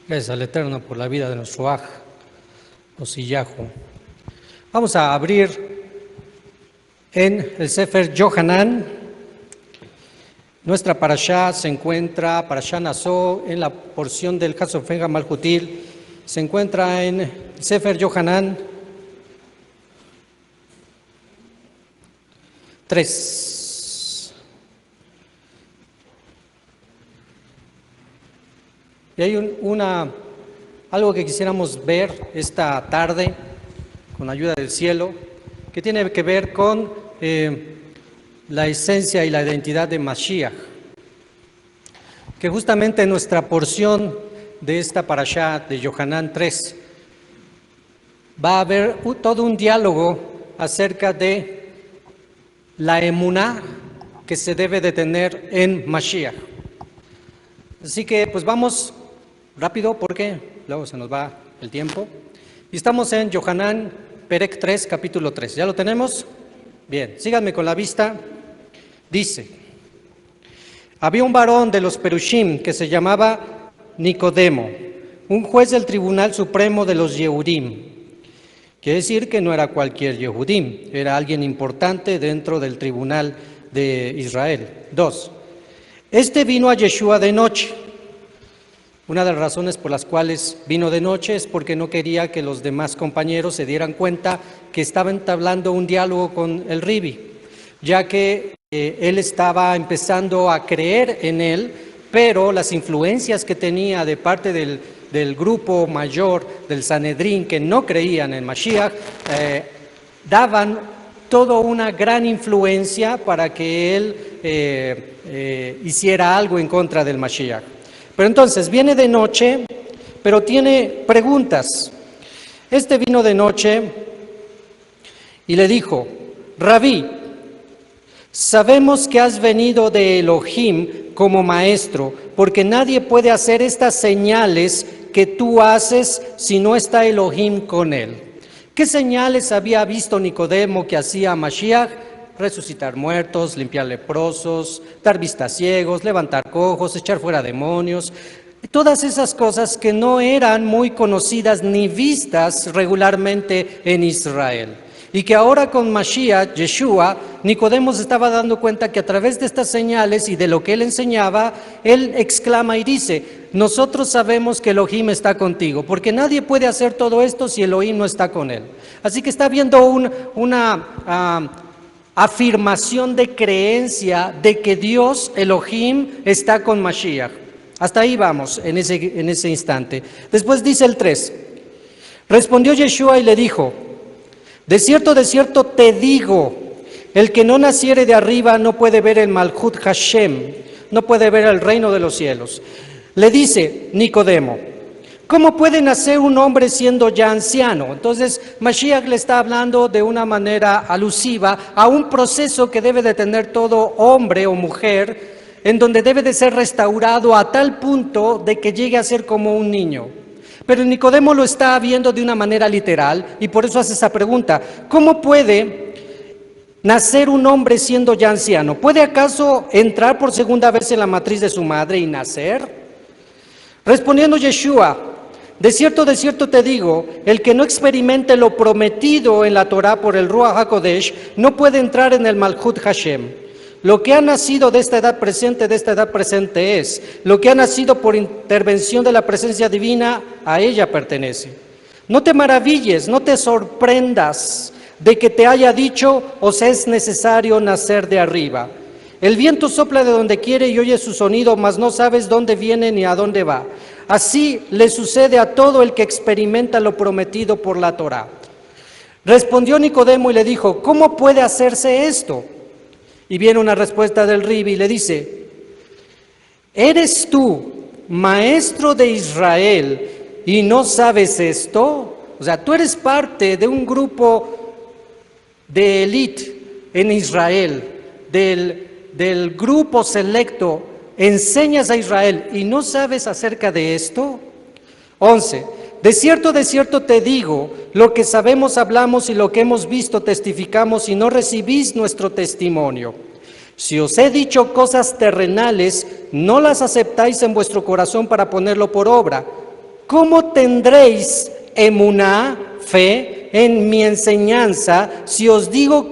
Gracias al Eterno por la vida de nuestro Aj, Osiyahu. Vamos a abrir en el Sefer Yohanan. Nuestra parashá se encuentra, parashá Nazó, en la porción del Hasofenga Malhutil. Se encuentra en el Sefer Yohanan 3. Y hay algo que quisiéramos ver esta tarde, con ayuda del cielo, que tiene que ver con la esencia y la identidad de Mashiach, que justamente en nuestra porción de esta parashá de Yohanan 3 va a haber todo un diálogo acerca de la emuná que se debe de tener en Mashiach. Así que pues vamos rápido porque luego se nos va el tiempo. Y estamos en Yohanan Perek 3, capítulo 3. ¿Ya lo tenemos? Bien, síganme con la vista. Dice: había un varón de los Perushim que se llamaba Nicodemo, un juez del Tribunal Supremo de los Yehudim. Quiere decir que no era cualquier Yehudim, era alguien importante dentro del Tribunal de Israel. 2. Este vino a Yeshua de noche. Una de las razones por las cuales vino de noche es porque no quería que los demás compañeros se dieran cuenta que estaba entablando un diálogo con el Ribi, ya que él estaba empezando a creer en él, pero las influencias que tenía de parte del grupo mayor del Sanedrín que no creían en Mashiach, daban toda una gran influencia para que él hiciera algo en contra del Mashiach. Pero entonces viene de noche, pero tiene preguntas. Este vino de noche y le dijo: Rabí, sabemos que has venido de Elohim como maestro, porque nadie puede hacer estas señales que tú haces si no está Elohim con él. ¿Qué señales había visto Nicodemo que hacía Mashiach? Resucitar muertos, limpiar leprosos, dar vista a ciegos, levantar cojos, echar fuera demonios. Todas esas cosas que no eran muy conocidas ni vistas regularmente en Israel. Y que ahora con Mashiach, Yeshua, Nicodemo se estaba dando cuenta que a través de estas señales y de lo que él enseñaba, él exclama y dice: nosotros sabemos que Elohim está contigo, porque nadie puede hacer todo esto si Elohim no está con él. Así que está viendo una afirmación de creencia de que Dios, Elohim, está con Mashiach. Hasta ahí vamos en ese instante. Después dice el 3. Respondió Yeshua y le dijo: de cierto te digo, el que no naciere de arriba no puede ver el Malchut Hashem, no puede ver el reino de los cielos. Le dice Nicodemo: ¿cómo puede nacer un hombre siendo ya anciano? Entonces Mashiach le está hablando de una manera alusiva a un proceso que debe de tener todo hombre o mujer, en donde debe de ser restaurado a tal punto de que llegue a ser como un niño. Pero Nicodemo lo está viendo de una manera literal y por eso hace esa pregunta: ¿cómo puede nacer un hombre siendo ya anciano? ¿Puede acaso entrar por segunda vez en la matriz de su madre y nacer? Respondiendo Yeshua: de cierto te digo, el que no experimente lo prometido en la Torah por el Ruach HaKodesh no puede entrar en el Malchut Hashem. Lo que ha nacido de esta edad presente es. Lo que ha nacido por intervención de la presencia divina, a ella pertenece. No te maravilles, no te sorprendas de que te haya dicho: os es necesario nacer de arriba. El viento sopla de donde quiere y oye su sonido, mas no sabes dónde viene ni a dónde va. Así le sucede a todo el que experimenta lo prometido por la Torah. Respondió Nicodemo y le dijo: ¿cómo puede hacerse esto? Y viene una respuesta del Ribi y le dice: ¿eres tú maestro de Israel y no sabes esto? O sea, tú eres parte de un grupo de élite en Israel, del grupo selecto, enseñas a Israel y no sabes acerca de esto. 11. De cierto te digo, lo que sabemos hablamos y lo que hemos visto testificamos y no recibís nuestro testimonio. Si os he dicho cosas terrenales, no las aceptáis en vuestro corazón para ponerlo por obra. ¿cómo tendréis emuná, fe, en mi enseñanza, si os digo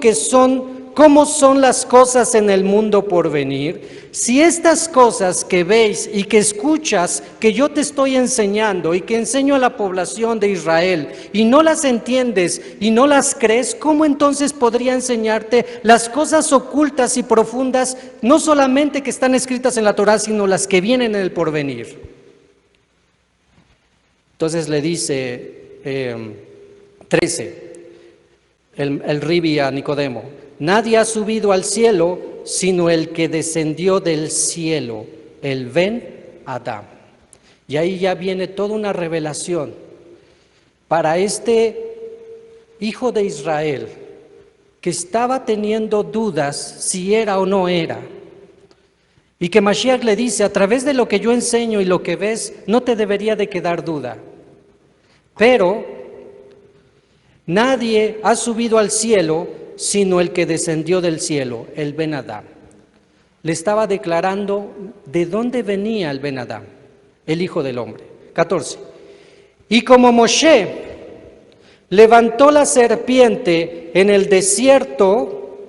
cómo son las cosas en el mundo por venir? Si estas cosas que veis y que escuchas, que yo te estoy enseñando y que enseño a la población de Israel, y no las entiendes y no las crees, ¿cómo entonces podría enseñarte las cosas ocultas y profundas, no solamente que están escritas en la Torá, sino las que vienen en el porvenir? Entonces le dice 13, el Ribi a Nicodemo: nadie ha subido al cielo sino el que descendió del cielo, el Ben Adam. Y ahí ya viene toda una revelación para este hijo de Israel que estaba teniendo dudas si era o no era. Y que Mashiach le dice: a través de lo que yo enseño y lo que ves, no te debería de quedar duda. Pero nadie ha subido al cielo sino el que descendió del cielo, el Ben Adam. Le estaba declarando de dónde venía el Ben Adam, el Hijo del Hombre. 14. Y como Moshe levantó la serpiente en el desierto,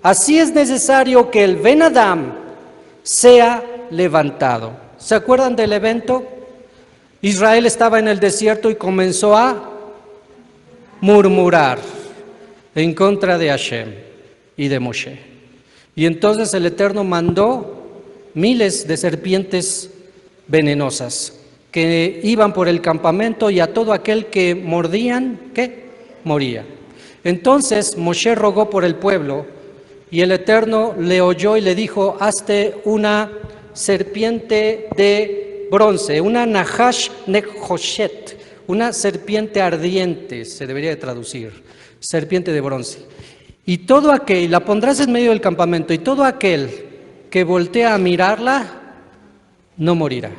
así es necesario que el Ben Adam sea levantado. ¿Se acuerdan del evento? Israel estaba en el desierto y comenzó a murmurar en contra de Hashem y de Moshe. Y entonces el Eterno mandó miles de serpientes venenosas que iban por el campamento, y a todo aquel que mordían, ¿qué? Moría. Entonces Moshe rogó por el pueblo, y el Eterno le oyó y le dijo: hazte una serpiente de bronce, una Nahash Nechoshet, una serpiente ardiente, se debería de traducir, serpiente de bronce. Y todo aquel, la pondrás en medio del campamento, y todo aquel que voltea a mirarla, no morirá.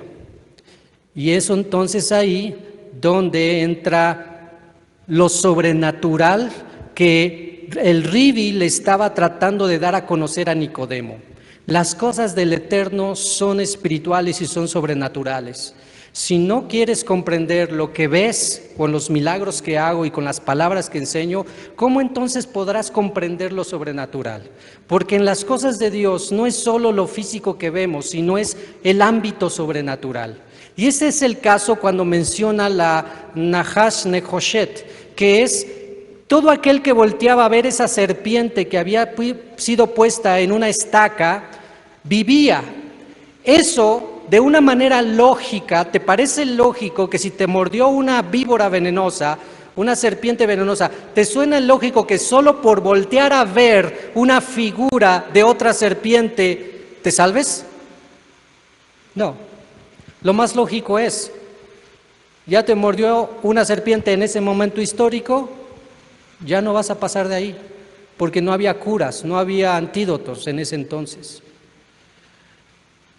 Y eso entonces ahí donde entra lo sobrenatural que el Ribi le estaba tratando de dar a conocer a Nicodemo. Las cosas del Eterno son espirituales y son sobrenaturales. Si no quieres comprender lo que ves con los milagros que hago y con las palabras que enseño, ¿cómo entonces podrás comprender lo sobrenatural? Porque en las cosas de Dios no es solo lo físico que vemos, sino es el ámbito sobrenatural. Y ese es el caso cuando menciona la Nahash Nechoshet, que es todo aquel que volteaba a ver esa serpiente que había sido puesta en una estaca, vivía. Eso, de una manera lógica, ¿te parece lógico que si te mordió una víbora venenosa, una serpiente venenosa, te suena lógico que solo por voltear a ver una figura de otra serpiente te salves? No. Lo más lógico es: ya te mordió una serpiente en ese momento histórico, ya no vas a pasar de ahí, porque no había curas, no había antídotos en ese entonces.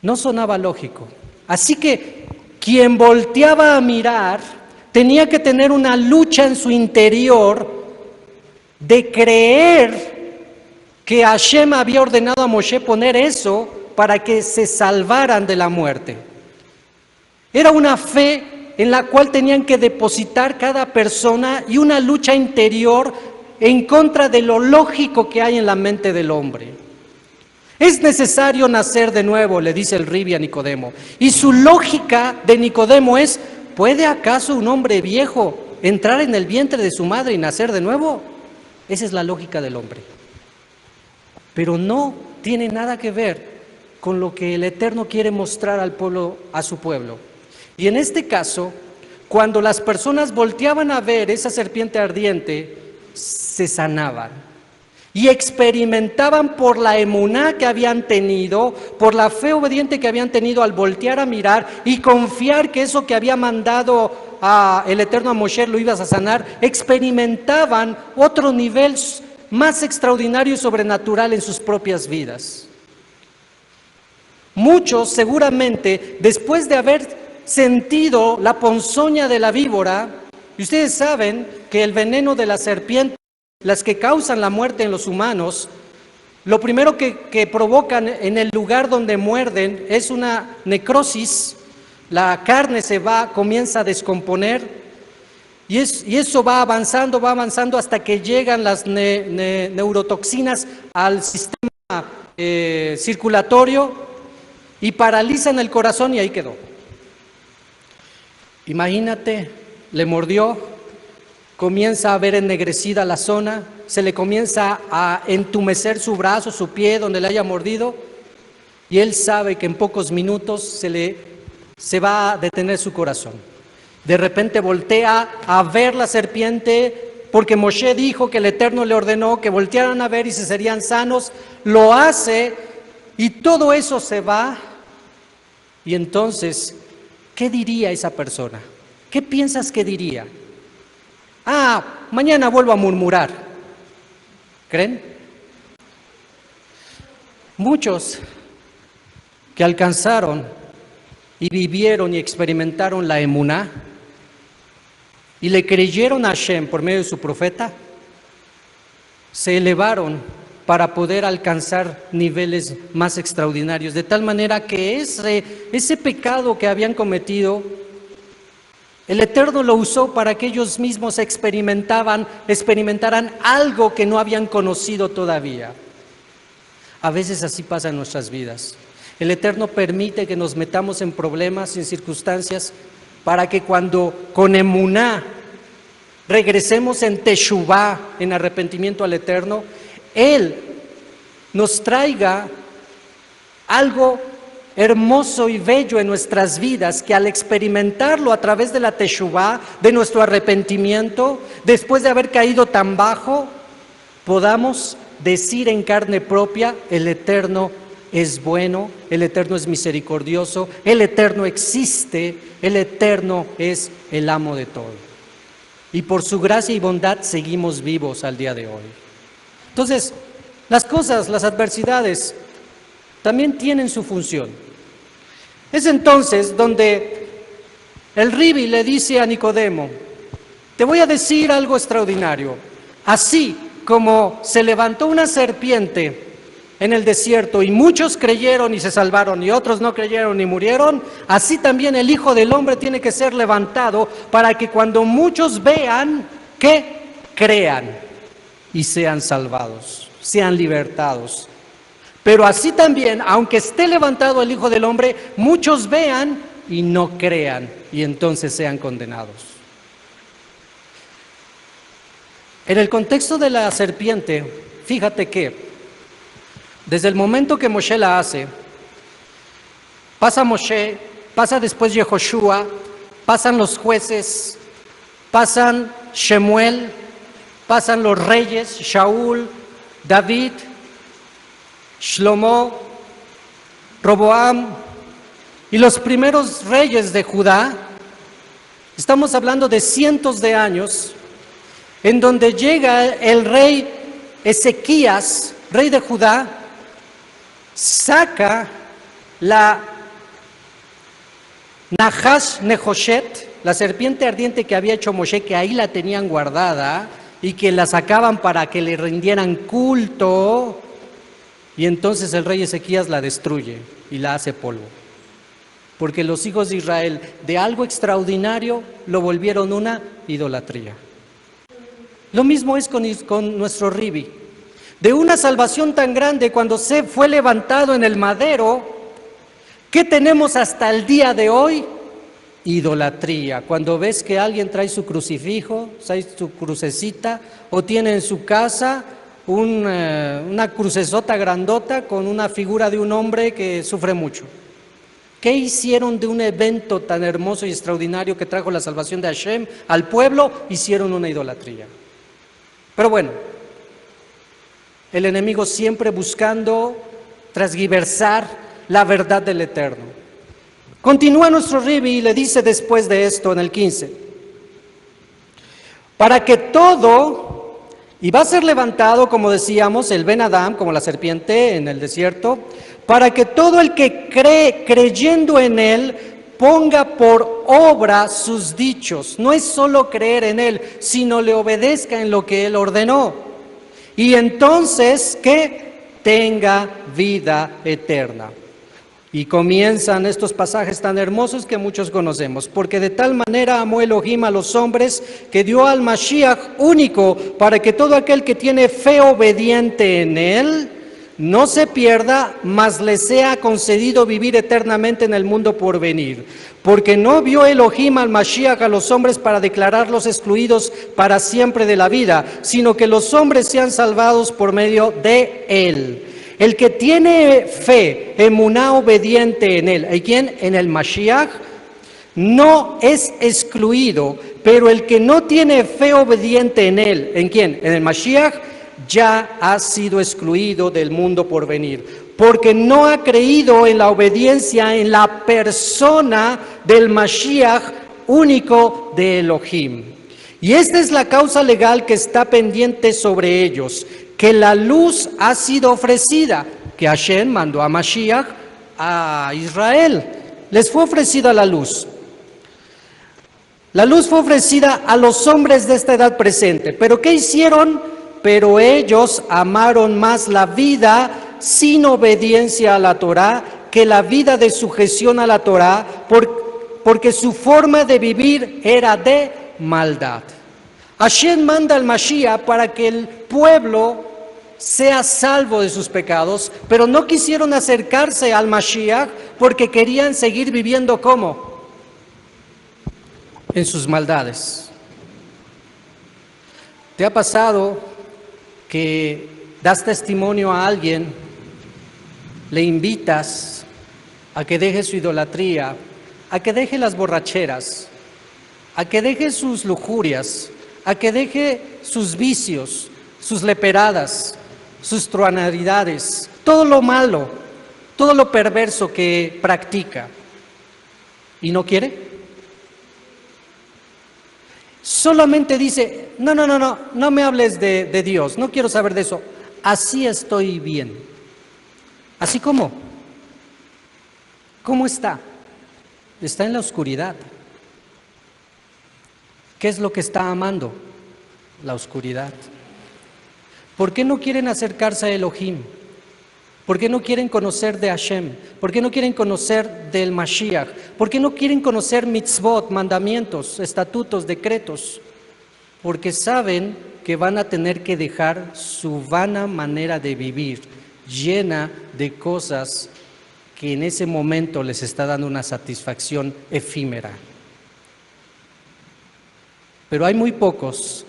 No sonaba lógico. Así que quien volteaba a mirar tenía que tener una lucha en su interior de creer que Hashem había ordenado a Moshe poner eso para que se salvaran de la muerte. Era una fe en la cual tenían que depositar cada persona, y una lucha interior en contra de lo lógico que hay en la mente del hombre. Es necesario nacer de nuevo, le dice el Ribi a Nicodemo. Y su lógica de Nicodemo es: ¿puede acaso un hombre viejo entrar en el vientre de su madre y nacer de nuevo? Esa es la lógica del hombre. Pero no tiene nada que ver con lo que el Eterno quiere mostrar al pueblo, a su pueblo. Y en este caso, cuando las personas volteaban a ver esa serpiente ardiente, se sanaban. Y experimentaban por la emuná que habían tenido, por la fe obediente que habían tenido al voltear a mirar y confiar que eso que había mandado el Eterno a Moshe lo ibas a sanar, experimentaban otro nivel más extraordinario y sobrenatural en sus propias vidas. Muchos seguramente, después de haber sentido la ponzoña de la víbora, y ustedes saben que el veneno de la serpiente, las que causan la muerte en los humanos, lo primero que provocan en el lugar donde muerden es una necrosis, la carne comienza a descomponer y eso va avanzando hasta que llegan las neurotoxinas al sistema circulatorio y paralizan el corazón y ahí quedó. Imagínate, le mordió, comienza a ver ennegrecida la zona, se le comienza a entumecer su brazo, su pie, donde le haya mordido, y él sabe que en pocos minutos se va a detener su corazón. De repente voltea a ver la serpiente, porque Moshe dijo que el Eterno le ordenó que voltearan a ver y se serían sanos, lo hace, y todo eso se va, y entonces, ¿qué diría esa persona? ¿Qué piensas que diría? Mañana vuelvo a murmurar. ¿Creen? Muchos que alcanzaron y vivieron y experimentaron la emuná y le creyeron a Hashem por medio de su profeta, se elevaron para poder alcanzar niveles más extraordinarios, de tal manera que ese pecado que habían cometido, el Eterno lo usó para que ellos mismos experimentaran algo que no habían conocido todavía. A veces así pasa en nuestras vidas. El Eterno permite que nos metamos en problemas, en circunstancias, para que cuando con emuná regresemos en teshuvá, en arrepentimiento al Eterno, Él nos traiga algo hermoso y bello en nuestras vidas, que al experimentarlo a través de la teshuvá, de nuestro arrepentimiento, después de haber caído tan bajo, podamos decir en carne propia: el Eterno es bueno, el Eterno es misericordioso, el Eterno existe, el Eterno es el amo de todo. Y por su gracia y bondad seguimos vivos al día de hoy. Entonces, las cosas, las adversidades, también tienen su función. Es entonces donde el Ribi le dice a Nicodemo: te voy a decir algo extraordinario. Así como se levantó una serpiente en el desierto y muchos creyeron y se salvaron y otros no creyeron y murieron, así también el Hijo del Hombre tiene que ser levantado para que cuando muchos vean, que crean y sean salvados, sean libertados. Pero así también, aunque esté levantado el Hijo del Hombre, muchos vean y no crean y entonces sean condenados. En el contexto de la serpiente, fíjate que desde el momento que Moshe la hace, pasa Moshe, pasa después Yehoshua, pasan los jueces, pasan Shemuel, pasan los reyes, Shaul, David, Shlomo, Roboam y los primeros reyes de Judá. Estamos hablando de cientos de años en donde llega el rey Ezequías, rey de Judá, saca la Nahash Nehoshet, la serpiente ardiente que había hecho Moshe, que ahí la tenían guardada y que la sacaban para que le rindieran culto, y entonces el rey Ezequías la destruye y la hace polvo. Porque los hijos de Israel de algo extraordinario lo volvieron una idolatría. Lo mismo es con nuestro Ribi. De una salvación tan grande, cuando se fue levantado en el madero, ¿qué tenemos hasta el día de hoy? Idolatría. Cuando ves que alguien trae su crucifijo, trae su crucecita, o tiene en su casa una crucesota grandota con una figura de un hombre que sufre mucho. ¿Qué hicieron de un evento tan hermoso y extraordinario que trajo la salvación de Hashem al pueblo? Hicieron una idolatría. Pero bueno, el enemigo siempre buscando transgiversar la verdad del Eterno. Continúa nuestro Ribi y le dice después de esto en el 15: para que todo, y va a ser levantado, como decíamos, el Ben Adam, como la serpiente en el desierto, para que todo el que cree, creyendo en él, ponga por obra sus dichos. No es solo creer en él, sino le obedezca en lo que él ordenó. Y entonces, que tenga vida eterna. Y comienzan estos pasajes tan hermosos que muchos conocemos. Porque de tal manera amó Elohim a los hombres que dio al Mashiach único para que todo aquel que tiene fe obediente en él no se pierda, mas le sea concedido vivir eternamente en el mundo por venir. Porque no vio Elohim al Mashiach a los hombres para declararlos excluidos para siempre de la vida, sino que los hombres sean salvados por medio de él. El que tiene fe, emuná obediente en él, ¿en quién? En el Mashiach, no es excluido, pero el que no tiene fe obediente en él, ¿en quién? En el Mashiach, ya ha sido excluido del mundo por venir, porque no ha creído en la obediencia en la persona del Mashiach único de Elohim. Y esta es la causa legal que está pendiente sobre ellos, que la luz ha sido ofrecida, que Hashem mandó a Mashiach a Israel. Les fue ofrecida la luz. La luz fue ofrecida a los hombres de esta edad presente. ¿Pero qué hicieron? Pero ellos amaron más la vida sin obediencia a la Torá que la vida de sujeción a la Torá, porque su forma de vivir era de maldad. Hashem manda al Mashiach para que el pueblo sea salvo de sus pecados, pero no quisieron acercarse al Mashiach porque querían seguir viviendo ¿cómo? En sus maldades. ¿Te ha pasado que das testimonio a alguien, le invitas a que deje su idolatría, a que deje las borracheras, a que deje sus lujurias, a que deje sus vicios, sus leperadas, sus truanaridades, todo lo malo, todo lo perverso que practica? ¿Y no quiere? Solamente dice, no me hables de Dios, no quiero saber de eso. Así estoy bien. ¿Así cómo? ¿Cómo está? Está en la oscuridad. ¿Qué es lo que está amando? La oscuridad. ¿Por qué no quieren acercarse a Elohim? ¿Por qué no quieren conocer de Hashem? ¿Por qué no quieren conocer del Mashiach? ¿Por qué no quieren conocer mitzvot, mandamientos, estatutos, decretos? Porque saben que van a tener que dejar su vana manera de vivir, llena de cosas que en ese momento les está dando una satisfacción efímera. Pero hay muy pocos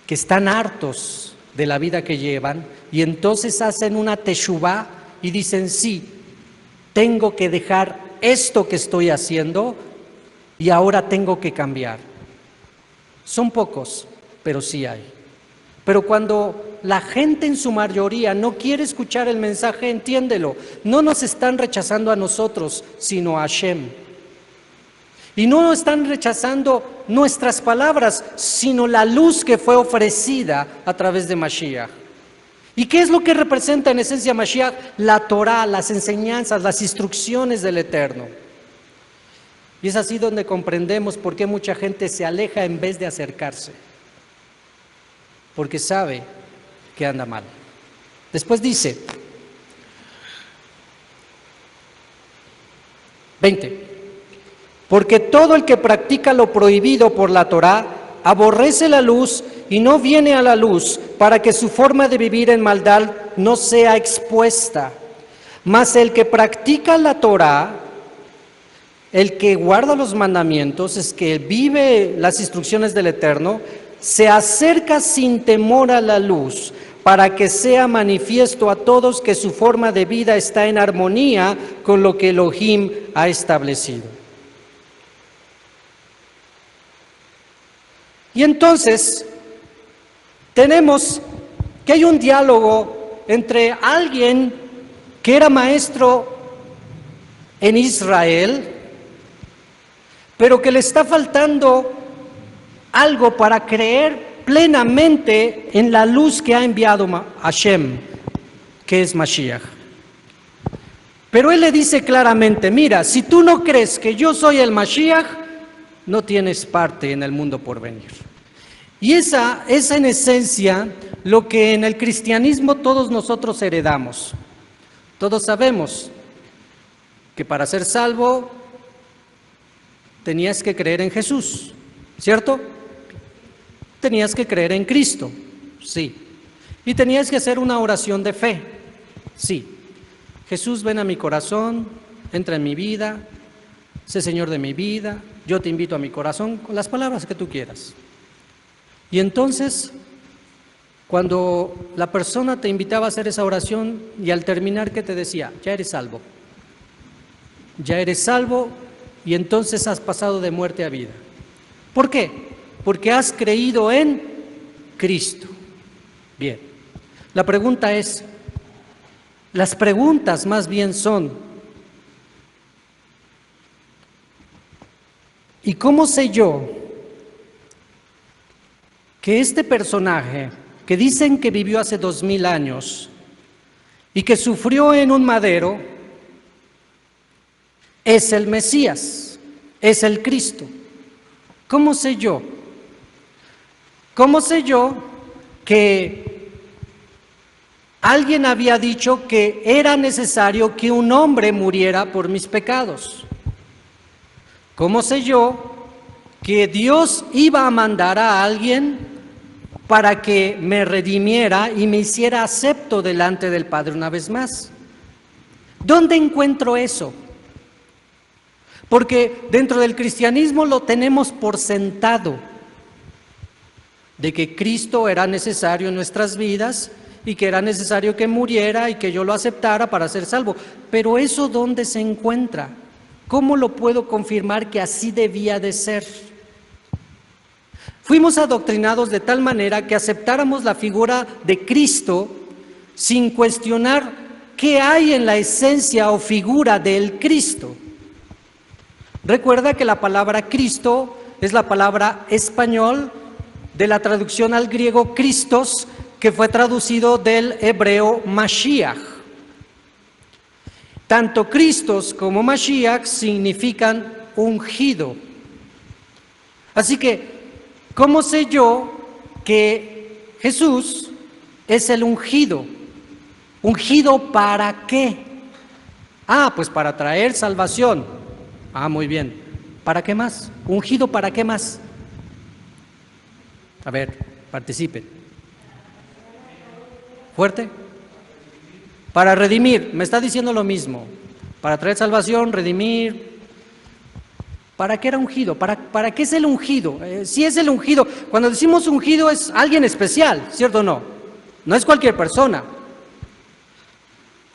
que están hartos de la vida que llevan y entonces hacen una teshuvá y dicen, sí, tengo que dejar esto que estoy haciendo y ahora tengo que cambiar. Son pocos, pero sí hay. Pero cuando la gente en su mayoría no quiere escuchar el mensaje, entiéndelo, no nos están rechazando a nosotros, sino a Hashem. Y no están rechazando nuestras palabras, sino la luz que fue ofrecida a través de Mashiach. ¿Y qué es lo que representa en esencia Mashiach? La Torá, las enseñanzas, las instrucciones del Eterno. Y es así donde comprendemos por qué mucha gente se aleja en vez de acercarse. Porque sabe que anda mal. Después dice, 20. Porque todo el que practica lo prohibido por la Torá aborrece la luz y no viene a la luz para que su forma de vivir en maldad no sea expuesta. Mas el que practica la Torá, el que guarda los mandamientos, es que vive las instrucciones del Eterno, se acerca sin temor a la luz para que sea manifiesto a todos que su forma de vida está en armonía con lo que Elohim ha establecido. Y entonces tenemos que hay un diálogo entre alguien que era maestro en Israel, pero que le está faltando algo para creer plenamente en la luz que ha enviado Hashem, que es Mashiach. Pero él le dice claramente, mira, si tú no crees que yo soy el Mashiach, no tienes parte en el mundo por venir. Y esa es en esencia lo que en el cristianismo todos nosotros heredamos. Todos sabemos que para ser salvo tenías que creer en Jesús, ¿cierto? Tenías que creer en Cristo, sí. Y tenías que hacer una oración de fe, sí. Jesús, ven a mi corazón, entra en mi vida, sé Señor de mi vida, yo te invito a mi corazón, con las palabras que tú quieras. Y entonces, cuando la persona te invitaba a hacer esa oración y al terminar, ¿qué te decía? Ya eres salvo. Ya eres salvo y entonces has pasado de muerte a vida. ¿Por qué? Porque has creído en Cristo. Bien, la pregunta es, las preguntas más bien son, ¿y cómo sé yo que este personaje que dicen que vivió hace 2000 años y que sufrió en un madero es el Mesías, es el Cristo? ¿Cómo sé yo? ¿Cómo sé yo que alguien había dicho que era necesario que un hombre muriera por mis pecados? ¿Cómo sé yo que Dios iba a mandar a alguien para que me redimiera y me hiciera acepto delante del Padre una vez más? ¿Dónde encuentro eso? Porque dentro del cristianismo lo tenemos por sentado, de que Cristo era necesario en nuestras vidas y que era necesario que muriera y que yo lo aceptara para ser salvo. Pero ¿eso dónde se encuentra? ¿Cómo lo puedo confirmar que así debía de ser? Fuimos adoctrinados de tal manera que aceptáramos la figura de Cristo sin cuestionar qué hay en la esencia o figura del Cristo. Recuerda que la palabra Cristo es la palabra español de la traducción al griego Christos, que fue traducido del hebreo Mashiach. Tanto Christos como Mashiach significan ungido. Así que, ¿cómo sé yo que Jesús es el ungido? ¿Ungido para qué? Pues para traer salvación. Muy bien. ¿Para qué más? ¿Ungido para qué más? A ver, participen. ¿Fuerte? Para redimir, me está diciendo lo mismo. Para traer salvación, redimir. ¿Para qué era ungido? ¿Para qué es el ungido? Si es el ungido, cuando decimos ungido es alguien especial, ¿cierto o no? No es cualquier persona.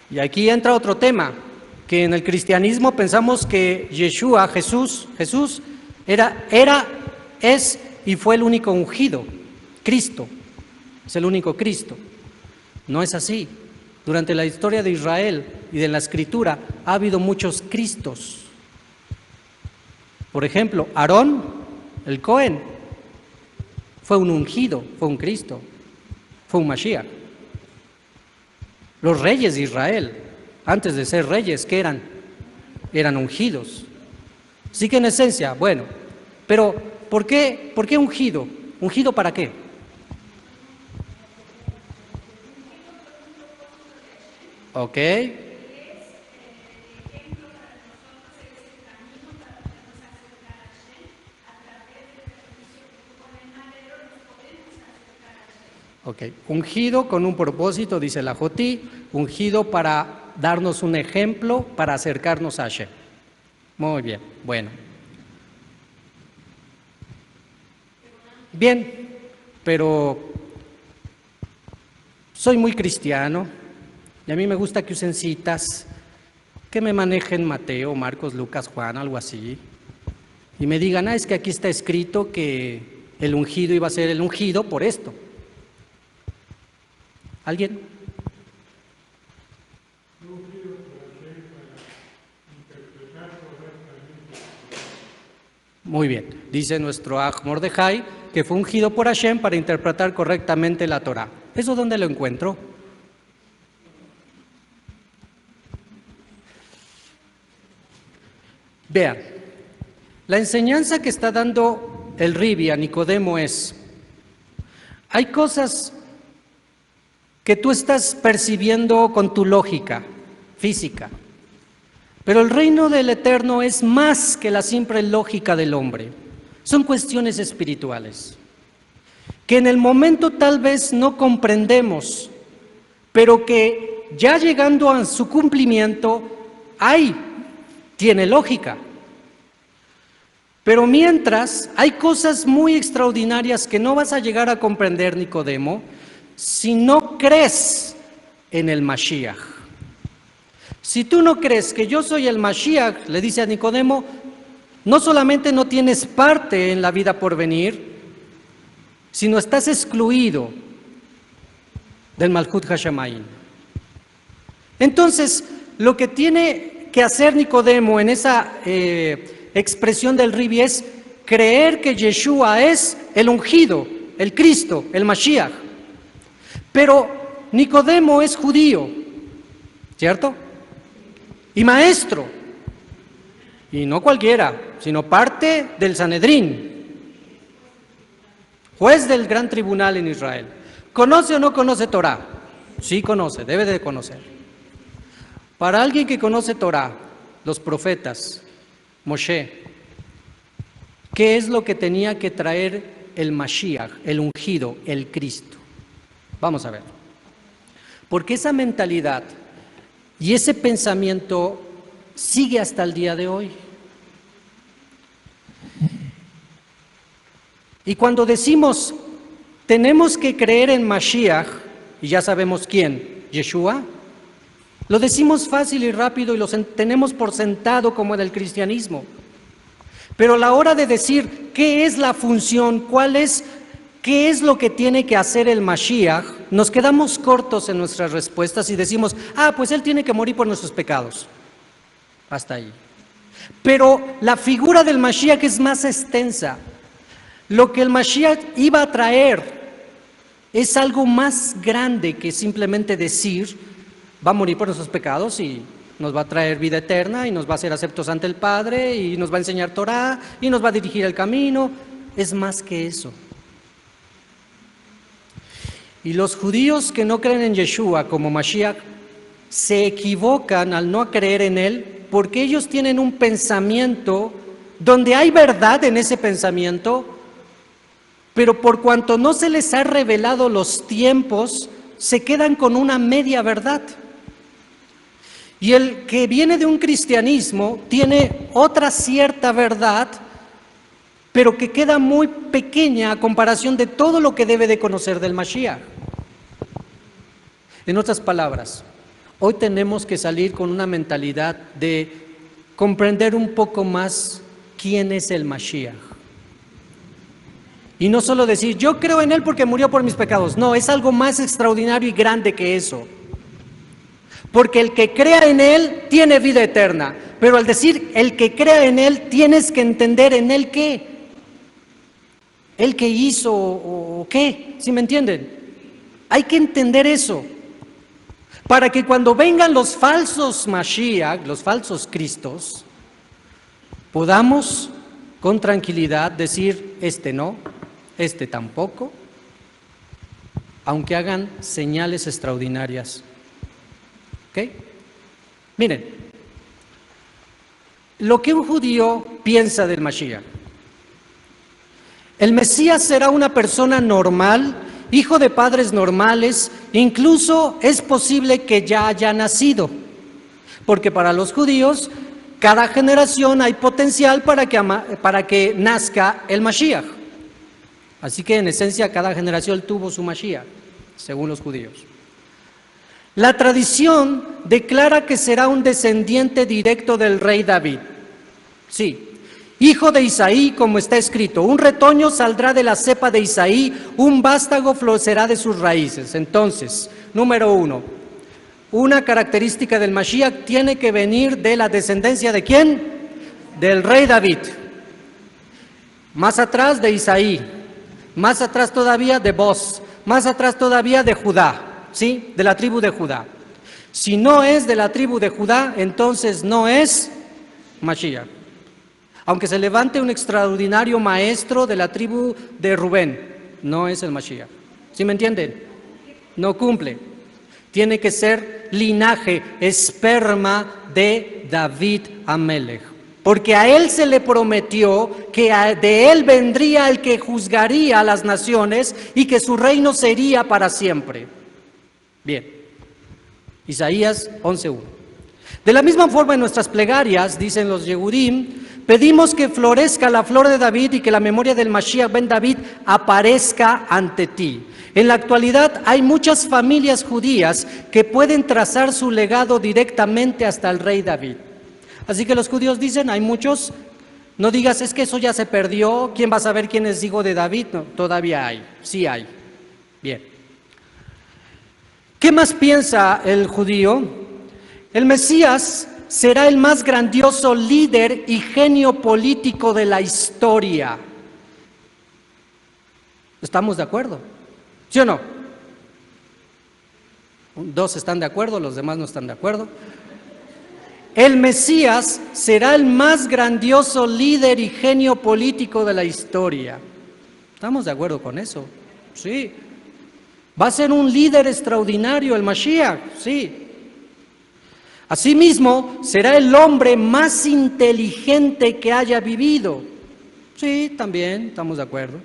Y aquí entra otro tema, que en el cristianismo pensamos que Yeshua, Jesús, es y fue el único ungido. Cristo es el único Cristo. No es así. Durante la historia de Israel y de la Escritura ha habido muchos Cristos. Por ejemplo, Aarón, el Cohen, fue un ungido, fue un Cristo, fue un Mashiach. Los reyes de Israel, antes de ser reyes, ¿qué eran? Eran ungidos. Sí que en esencia, bueno, pero ¿por qué ungido? ¿Ungido para qué? Ok. Ok, ungido con un propósito, dice la Jotí, ungido para darnos un ejemplo, para acercarnos a Hashem. Muy bien, bueno. Bien, pero soy muy cristiano y a mí me gusta que usen citas, que me manejen Mateo, Marcos, Lucas, Juan, algo así, y me digan, es que aquí está escrito que el ungido iba a ser el ungido por esto. ¿Alguien? Muy bien, dice nuestro Aj Mordejai que fue ungido por Hashem para interpretar correctamente la Torah. ¿Eso dónde lo encuentro? Vean, la enseñanza que está dando el Ribi a Nicodemo es, hay cosas que tú estás percibiendo con tu lógica física, Pero el reino del Eterno es más que la simple lógica del hombre. Son cuestiones espirituales, que en el momento tal vez no comprendemos, pero que ya llegando a su cumplimiento, tiene lógica. Pero mientras, hay cosas muy extraordinarias que no vas a llegar a comprender, Nicodemo, si no crees en el Mashiach. Si tú no crees que yo soy el Mashiach, le dice a Nicodemo, no solamente no tienes parte en la vida por venir, sino estás excluido del Malhut Hashamayim. Entonces, lo que tiene que hacer Nicodemo en esa expresión del Ribi es creer que Yeshua es el ungido, el Cristo, el Mashiach. Pero Nicodemo es judío, ¿cierto? Y maestro, y no cualquiera, sino parte del Sanedrín, juez del gran tribunal en Israel. ¿Conoce o no conoce Torah? Sí conoce, debe de conocer. Para alguien que conoce Torah, los profetas, Moshe, ¿qué es lo que tenía que traer el Mashiach, el ungido, el Cristo? Vamos a ver. Porque esa mentalidad y ese pensamiento sigue hasta el día de hoy. Y cuando decimos, tenemos que creer en Mashiach, y ya sabemos quién, Yeshua, lo decimos fácil y rápido y lo tenemos por sentado como en el cristianismo. Pero a la hora de decir qué es la función, qué es lo que tiene que hacer el Mashiach, nos quedamos cortos en nuestras respuestas y decimos, pues él tiene que morir por nuestros pecados. Hasta ahí. Pero la figura del Mashiach es más extensa. Lo que el Mashiach iba a traer es algo más grande que simplemente decir, va a morir por nuestros pecados y nos va a traer vida eterna y nos va a hacer aceptos ante el Padre y nos va a enseñar Torah y nos va a dirigir el camino. Es más que eso. Y los judíos que no creen en Yeshua como Mashiach se equivocan al no creer en él porque ellos tienen un pensamiento donde hay verdad en ese pensamiento, pero por cuanto no se les ha revelado los tiempos, se quedan con una media verdad. Y el que viene de un cristianismo tiene otra cierta verdad, pero que queda muy pequeña a comparación de todo lo que debe de conocer del Mashiach. En otras palabras, hoy tenemos que salir con una mentalidad de comprender un poco más quién es el Mashiach. Y no solo decir, yo creo en él porque murió por mis pecados. No, es algo más extraordinario y grande que eso. Porque el que crea en él tiene vida eterna. Pero al decir el que crea en él, tienes que entender en él qué. ¿El que hizo o qué? ¿Sí me entienden? Hay que entender eso. Para que cuando vengan los falsos Mashiach, los falsos Cristos, podamos con tranquilidad decir, este no, este tampoco, aunque hagan señales extraordinarias. ¿Ok? Miren, lo que un judío piensa del Mashiach. El Mesías será una persona normal, hijo de padres normales, incluso es posible que ya haya nacido, porque para los judíos, cada generación hay potencial para que nazca el Mashiach. Así que en esencia cada generación tuvo su Mashiach, según los judíos. La tradición declara que será un descendiente directo del rey David. Sí, hijo de Isaí, como está escrito, un retoño saldrá de la cepa de Isaí, un vástago florecerá de sus raíces. Entonces, número 1, una característica del Mashiach tiene que venir de la descendencia ¿de quién? Del rey David. Más atrás de Isaí, más atrás todavía de Boz, más atrás todavía de Judá, ¿sí? De la tribu de Judá. Si no es de la tribu de Judá, entonces no es Mashiach. Aunque se levante un extraordinario maestro de la tribu de Rubén, no es el Mashiach. ¿Sí me entienden? No cumple. Tiene que ser linaje, esperma de David Amelech. Porque a él se le prometió que de él vendría el que juzgaría a las naciones y que su reino sería para siempre. Bien, Isaías 11:1. De la misma forma en nuestras plegarias, dicen los Yehudim, pedimos que florezca la flor de David y que la memoria del Mashiach ben David aparezca ante ti. En la actualidad hay muchas familias judías que pueden trazar su legado directamente hasta el rey David. Así que los judíos dicen, hay muchos, no digas, es que eso ya se perdió, ¿quién va a saber quién es hijo de David? No, todavía hay, sí hay. Bien. ¿Qué más piensa el judío? El Mesías será el más grandioso líder y genio político de la historia. ¿Estamos de acuerdo? ¿Sí o no? 2 están de acuerdo, los demás no están de acuerdo. El Mesías será el más grandioso líder y genio político de la historia. ¿Estamos de acuerdo con eso? Sí. Va a ser un líder extraordinario el Mashiach, sí. Asimismo, será el hombre más inteligente que haya vivido. Sí, también, estamos de acuerdo.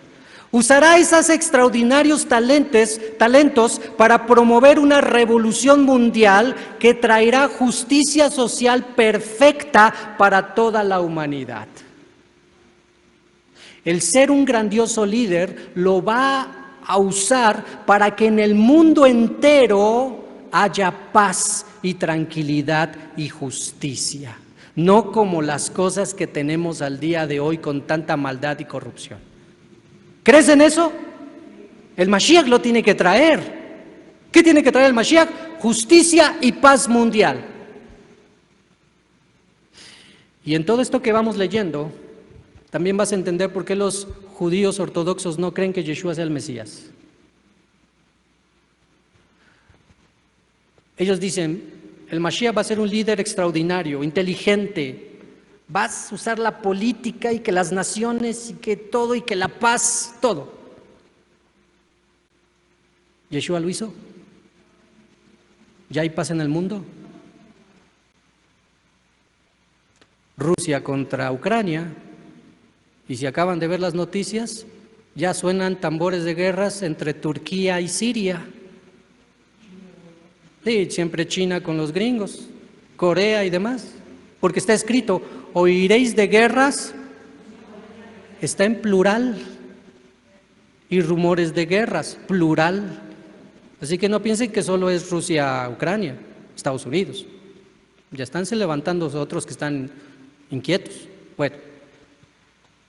Usará esos extraordinarios talentos para promover una revolución mundial que traerá justicia social perfecta para toda la humanidad. El ser un grandioso líder lo va a usar para que en el mundo entero haya paz y tranquilidad y justicia, no como las cosas que tenemos al día de hoy con tanta maldad y corrupción. ¿Crees en eso? El Mashiach lo tiene que traer. ¿Qué tiene que traer el Mashiach? Justicia y paz mundial. Y en todo esto que vamos leyendo, también vas a entender por qué los judíos ortodoxos no creen que Yeshua sea el Mesías. Ellos dicen, el Mashiach va a ser un líder extraordinario, inteligente, vas a usar la política y que las naciones y que todo y que la paz, todo. ¿Yeshua lo hizo? ¿Ya hay paz en el mundo? Rusia contra Ucrania, y si acaban de ver las noticias, ya suenan tambores de guerras entre Turquía y Siria. Sí, siempre China con los gringos, Corea y demás, porque está escrito, oiréis de guerras, está en plural, y rumores de guerras, plural. Así que no piensen que solo es Rusia, Ucrania, Estados Unidos. Ya están se levantando otros que están inquietos. Bueno,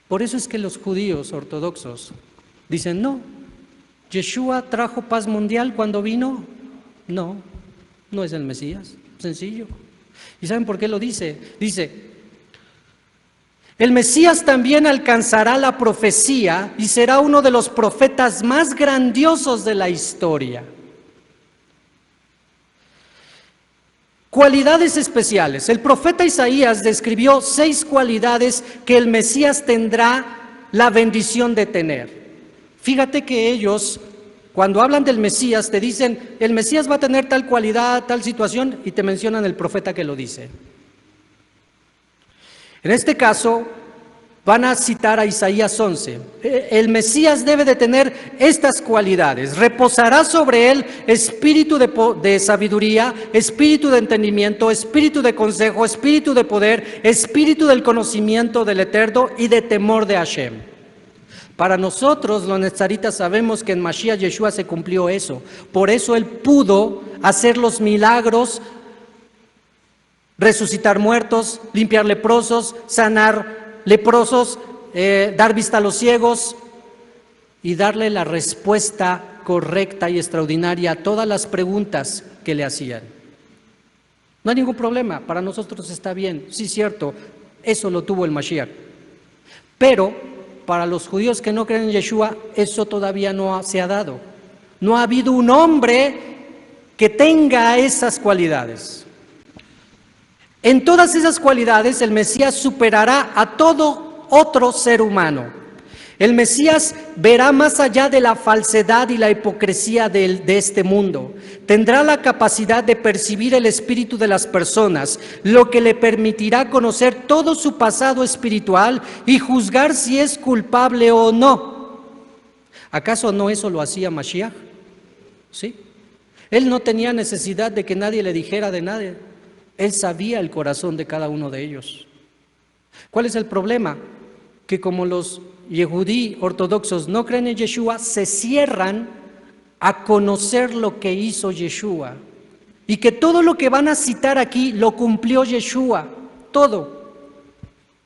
por eso es que los judíos ortodoxos dicen, no, Yeshua trajo paz mundial cuando vino. No, no es el Mesías, sencillo. ¿Y saben por qué lo dice? Dice, el Mesías también alcanzará la profecía y será uno de los profetas más grandiosos de la historia. Cualidades especiales. El profeta Isaías describió 6 cualidades que el Mesías tendrá la bendición de tener. Fíjate que ellos, cuando hablan del Mesías, te dicen, el Mesías va a tener tal cualidad, tal situación, y te mencionan el profeta que lo dice. En este caso, van a citar a Isaías 11. El Mesías debe de tener estas cualidades. Reposará sobre él espíritu de sabiduría, espíritu de entendimiento, espíritu de consejo, espíritu de poder, espíritu del conocimiento del Eterno y de temor de Hashem. Para nosotros, los nezaritas, sabemos que en Mashiach Yeshua se cumplió eso. Por eso él pudo hacer los milagros, resucitar muertos, limpiar leprosos, sanar leprosos, dar vista a los ciegos y darle la respuesta correcta y extraordinaria a todas las preguntas que le hacían. No hay ningún problema, para nosotros está bien, sí, cierto, eso lo tuvo el Mashiach. Pero para los judíos que no creen en Yeshua, eso todavía no se ha dado. No ha habido un hombre que tenga esas cualidades. En todas esas cualidades el Mesías superará a todo otro ser humano. El Mesías verá más allá de la falsedad y la hipocresía de este mundo. Tendrá la capacidad de percibir el espíritu de las personas, lo que le permitirá conocer todo su pasado espiritual y juzgar si es culpable o no. ¿Acaso no eso lo hacía Mashiach? ¿Sí? Él no tenía necesidad de que nadie le dijera de nadie. Él sabía el corazón de cada uno de ellos. ¿Cuál es el problema? Que como los Yehudí ortodoxos no creen en Yeshua, se cierran a conocer lo que hizo Yeshua. Y que todo lo que van a citar aquí lo cumplió Yeshua, todo.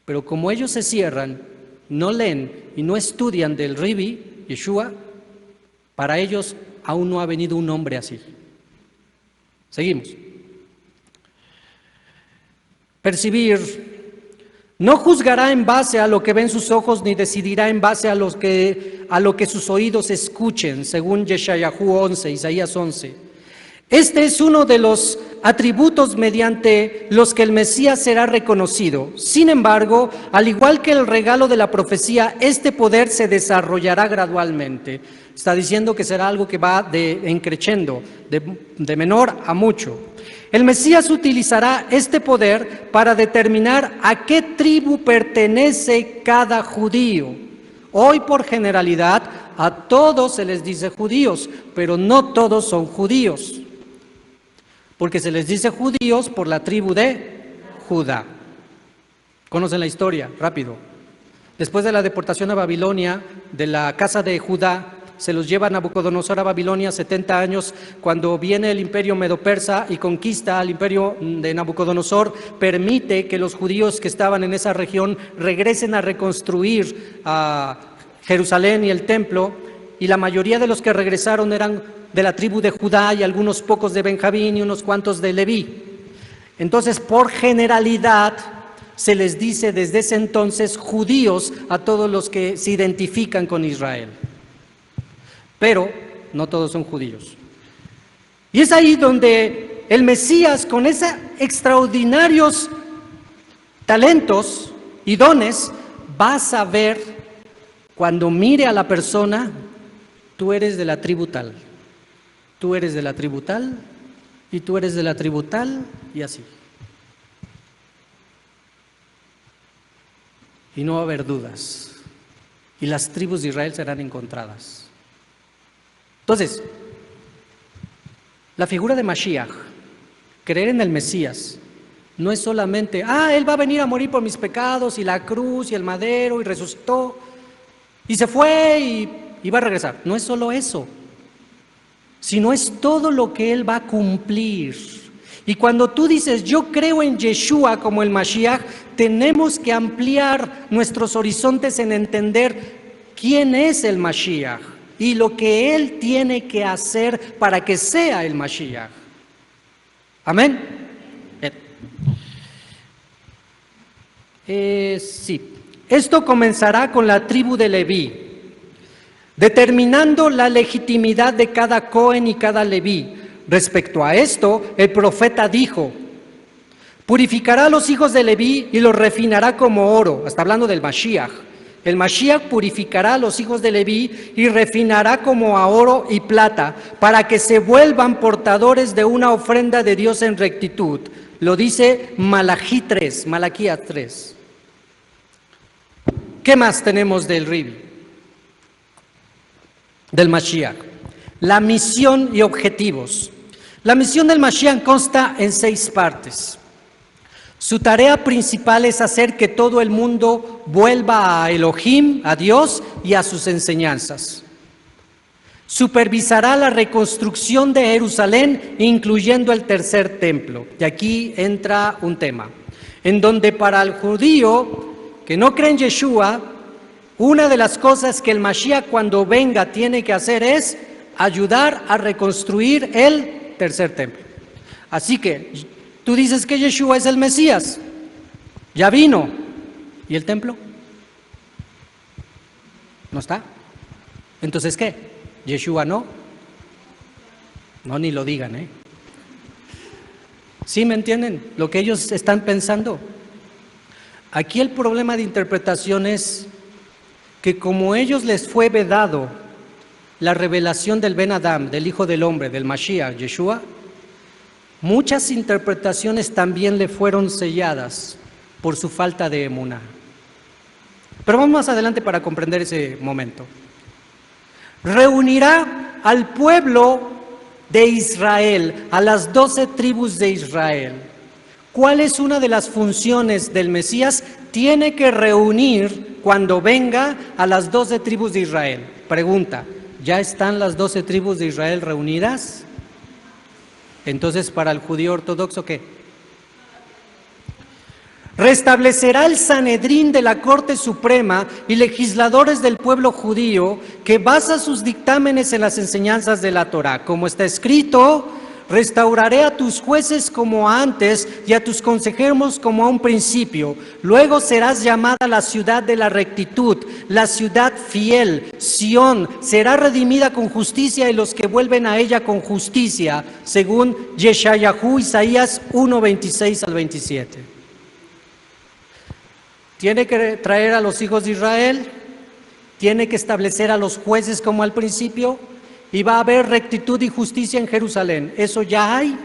Pero como ellos se cierran, no leen y no estudian del Ribi, Yeshua, para ellos aún no ha venido un hombre así. Seguimos. Percibir. No juzgará en base a lo que ven sus ojos, ni decidirá en base a lo que sus oídos escuchen, según Yeshayahu 11, Isaías 11. Este es uno de los atributos mediante los que el Mesías será reconocido. Sin embargo, al igual que el regalo de la profecía, este poder se desarrollará gradualmente. Está diciendo que será algo que va creciendo, de menor a mucho. El Mesías utilizará este poder para determinar a qué tribu pertenece cada judío. Hoy, por generalidad, a todos se les dice judíos, pero no todos son judíos, porque se les dice judíos por la tribu de Judá. ¿Conocen la historia? Rápido. Después de la deportación a Babilonia, de la casa de Judá, se los lleva Nabucodonosor a Babilonia 70 años. Cuando viene el imperio medo-persa y conquista al imperio de Nabucodonosor, permite que los judíos que estaban en esa región regresen a reconstruir a Jerusalén y el templo, y la mayoría de los que regresaron eran de la tribu de Judá y algunos pocos de Benjamín y unos cuantos de Leví. Entonces, por generalidad, se les dice desde ese entonces judíos a todos los que se identifican con Israel. Pero no todos son judíos. Y es ahí donde el Mesías, con esos extraordinarios talentos y dones, va a saber, cuando mire a la persona, tú eres de la tribu tal, tú eres de la tribu tal, y tú eres de la tribu tal, y así. Y no va a haber dudas. Y las tribus de Israel serán encontradas. Entonces, la figura de Mashiach, creer en el Mesías, no es solamente, Él va a venir a morir por mis pecados, y la cruz, y el madero, y resucitó, y se fue, y va a regresar. No es solo eso, sino es todo lo que Él va a cumplir. Y cuando tú dices, yo creo en Yeshua como el Mashiach, tenemos que ampliar nuestros horizontes en entender quién es el Mashiach y lo que Él tiene que hacer para que sea el Mashiach. ¿Amén? Sí. Esto comenzará con la tribu de Leví, determinando la legitimidad de cada Cohen y cada Leví. Respecto a esto, el profeta dijo, purificará a los hijos de Leví y los refinará como oro. Está hablando del Mashiach. El Mashiach purificará a los hijos de Leví y refinará como a oro y plata, para que se vuelvan portadores de una ofrenda de Dios en rectitud. Lo dice Malaquías 3. ¿Qué más tenemos del Ribi? Del Mashiach. La misión y objetivos. La misión del Mashiach consta en 6 partes. Su tarea principal es hacer que todo el mundo vuelva a Elohim, a Dios y a sus enseñanzas. Supervisará la reconstrucción de Jerusalén, incluyendo el tercer templo. Y aquí entra un tema, en donde para el judío que no cree en Yeshua, una de las cosas que el Mashiach cuando venga tiene que hacer es ayudar a reconstruir el tercer templo. Así que tú dices que Yeshua es el Mesías, ya vino, ¿y el templo? ¿No está? Entonces, ¿qué? ¿Yeshua no? No, ni lo digan, ¿eh? ¿Sí me entienden lo que ellos están pensando? Aquí el problema de interpretación es que como ellos les fue vedado la revelación del Ben Adam, del Hijo del Hombre, del Mashiach, Yeshua, muchas interpretaciones también le fueron selladas por su falta de emuná. Pero vamos más adelante para comprender ese momento. Reunirá al pueblo de Israel, a las 12 tribus de Israel. ¿Cuál es una de las funciones del Mesías? Tiene que reunir cuando venga a las 12 tribus de Israel. Pregunta, ¿ya están las 12 tribus de Israel reunidas? Entonces, para el judío ortodoxo, ¿qué? Restablecerá el Sanedrín de la Corte Suprema y legisladores del pueblo judío que basa sus dictámenes en las enseñanzas de la Torá. Como está escrito, restauraré a tus jueces como antes y a tus consejeros como a un principio. Luego serás llamada la ciudad de la rectitud, la ciudad fiel. Sión será redimida con justicia y los que vuelven a ella con justicia, según Yeshayahu, Isaías 1, 26 al 27. Tiene que traer a los hijos de Israel, tiene que establecer a los jueces como al principio, y va a haber rectitud y justicia en Jerusalén. ¿Eso ya hay?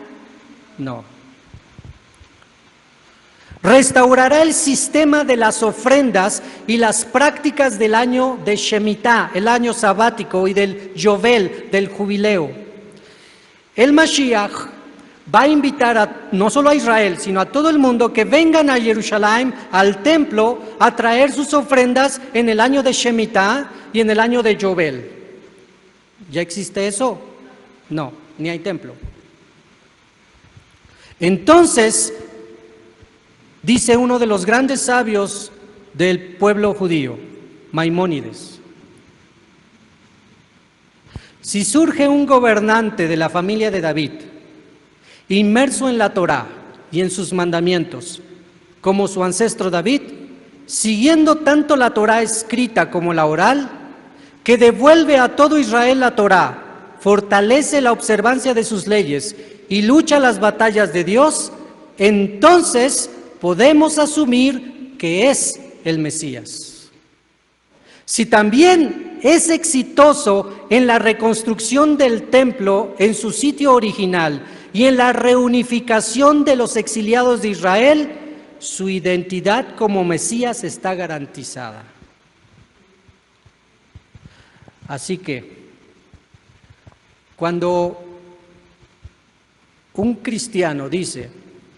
No. Restaurará el sistema de las ofrendas y las prácticas del año de Shemitah, el año sabático, y del Yovel, del jubileo. El Mashiach va a invitar no solo a Israel, sino a todo el mundo que vengan a Jerusalén, al templo, a traer sus ofrendas en el año de Shemitah y en el año de Yovel. ¿Ya existe eso? No, ni hay templo. Entonces, dice uno de los grandes sabios del pueblo judío, Maimónides, si surge un gobernante de la familia de David, inmerso en la Torá y en sus mandamientos, como su ancestro David, siguiendo tanto la Torá escrita como la oral, que devuelve a todo Israel la Torá, fortalece la observancia de sus leyes y lucha las batallas de Dios, entonces podemos asumir que es el Mesías. Si también es exitoso en la reconstrucción del templo en su sitio original y en la reunificación de los exiliados de Israel, su identidad como Mesías está garantizada. Así que, cuando un cristiano dice,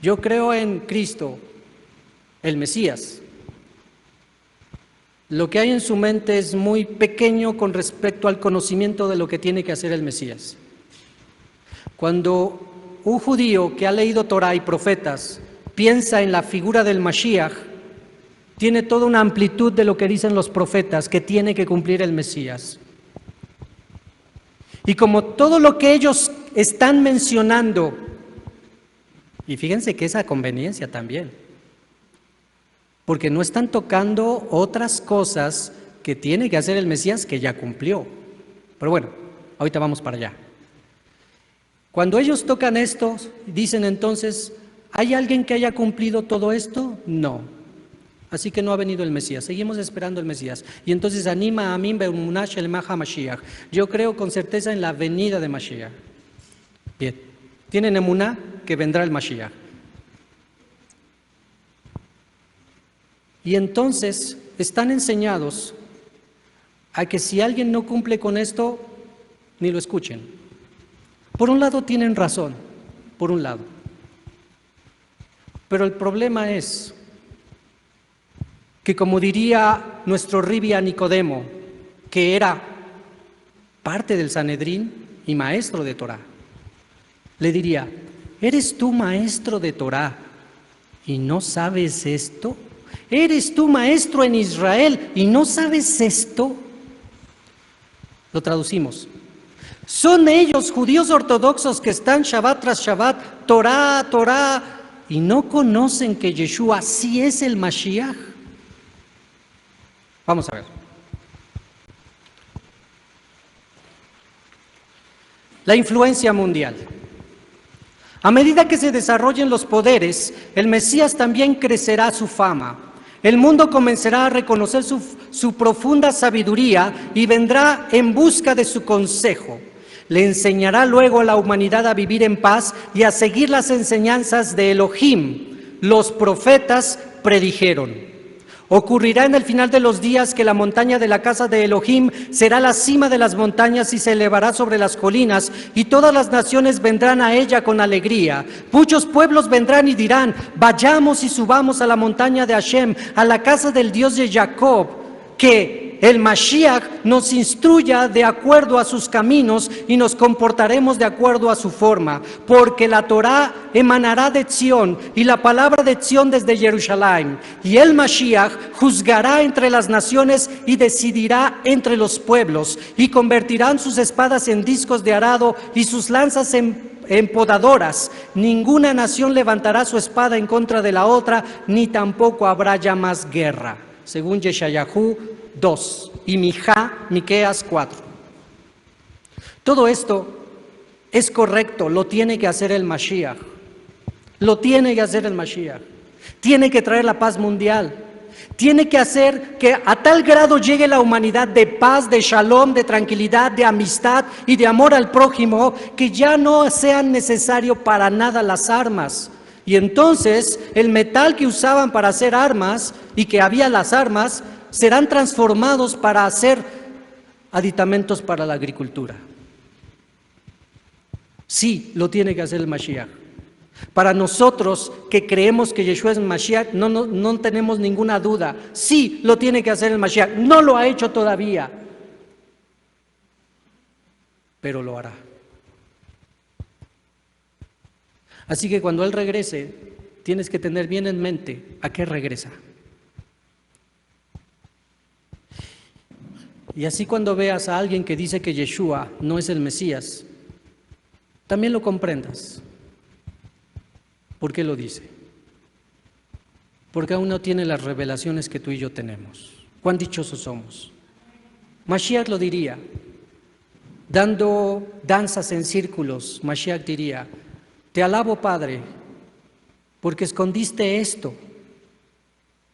yo creo en Cristo, el Mesías, lo que hay en su mente es muy pequeño con respecto al conocimiento de lo que tiene que hacer el Mesías. Cuando un judío que ha leído Torá y profetas piensa en la figura del Mashiach, tiene toda una amplitud de lo que dicen los profetas que tiene que cumplir el Mesías. Y como todo lo que ellos están mencionando, y fíjense que es a conveniencia también, porque no están tocando otras cosas que tiene que hacer el Mesías que ya cumplió. Pero bueno, ahorita vamos para allá. Cuando ellos tocan esto, dicen entonces, ¿hay alguien que haya cumplido todo esto? No. Así que no ha venido el Mesías. Seguimos esperando el Mesías. Y entonces anima a mí be'emunah shel Mashiach. Yo creo con certeza en la venida de Mashiach. Bien. Tienen emuná que vendrá el Mashiach. Y entonces están enseñados a que si alguien no cumple con esto, ni lo escuchen. Por un lado tienen razón, por un lado. Pero el problema es que, como diría nuestro Ribia Nicodemo, que era parte del Sanedrín y maestro de Torá, le diría, ¿eres tú maestro de Torá y no sabes esto? ¿Eres tú maestro en Israel y no sabes esto? Lo traducimos. Son ellos, judíos ortodoxos, que están Shabbat tras Shabbat, Torá, Torá, y no conocen que Yeshua sí es el Mashiach. Vamos a ver. La influencia mundial. A medida que se desarrollen los poderes, el Mesías también crecerá su fama. El mundo comenzará a reconocer su profunda sabiduría y vendrá en busca de su consejo. Le enseñará luego a la humanidad a vivir en paz y a seguir las enseñanzas de Elohim. Los profetas predijeron. Ocurrirá en el final de los días que la montaña de la casa de Elohim será la cima de las montañas y se elevará sobre las colinas, y todas las naciones vendrán a ella con alegría. Muchos pueblos vendrán y dirán: vayamos y subamos a la montaña de Hashem, a la casa del Dios de Jacob, que el Mashiach nos instruya de acuerdo a sus caminos y nos comportaremos de acuerdo a su forma, porque la Torá emanará de Sion y la palabra de Sion desde Jerusalén, y el Mashiach juzgará entre las naciones y decidirá entre los pueblos, y convertirán sus espadas en discos de arado y sus lanzas en podadoras. Ninguna nación levantará su espada en contra de la otra, ni tampoco habrá ya más guerra, según Yeshayahu 2 y Miqueas 4. Todo esto es correcto, lo tiene que hacer el Mashiach. Lo tiene que hacer el Mashiach. Tiene que traer la paz mundial. Tiene que hacer que a tal grado llegue la humanidad de paz, de shalom, de tranquilidad, de amistad y de amor al prójimo, que ya no sean necesario para nada las armas. Y entonces el metal que usaban para hacer armas y que había las armas serán transformados para hacer aditamentos para la agricultura. Sí, lo tiene que hacer el Mashiach. Para nosotros que creemos que Yeshua es Mashiach, no tenemos ninguna duda. Sí, lo tiene que hacer el Mashiach. No lo ha hecho todavía, pero lo hará. Así que cuando Él regrese, tienes que tener bien en mente a qué regresa. Y así cuando veas a alguien que dice que Yeshua no es el Mesías, también lo comprendas. ¿Por qué lo dice? Porque aún no tiene las revelaciones que tú y yo tenemos. ¿Cuán dichosos somos? Mashiach lo diría, dando danzas en círculos. Mashiach diría: te alabo, Padre, porque escondiste esto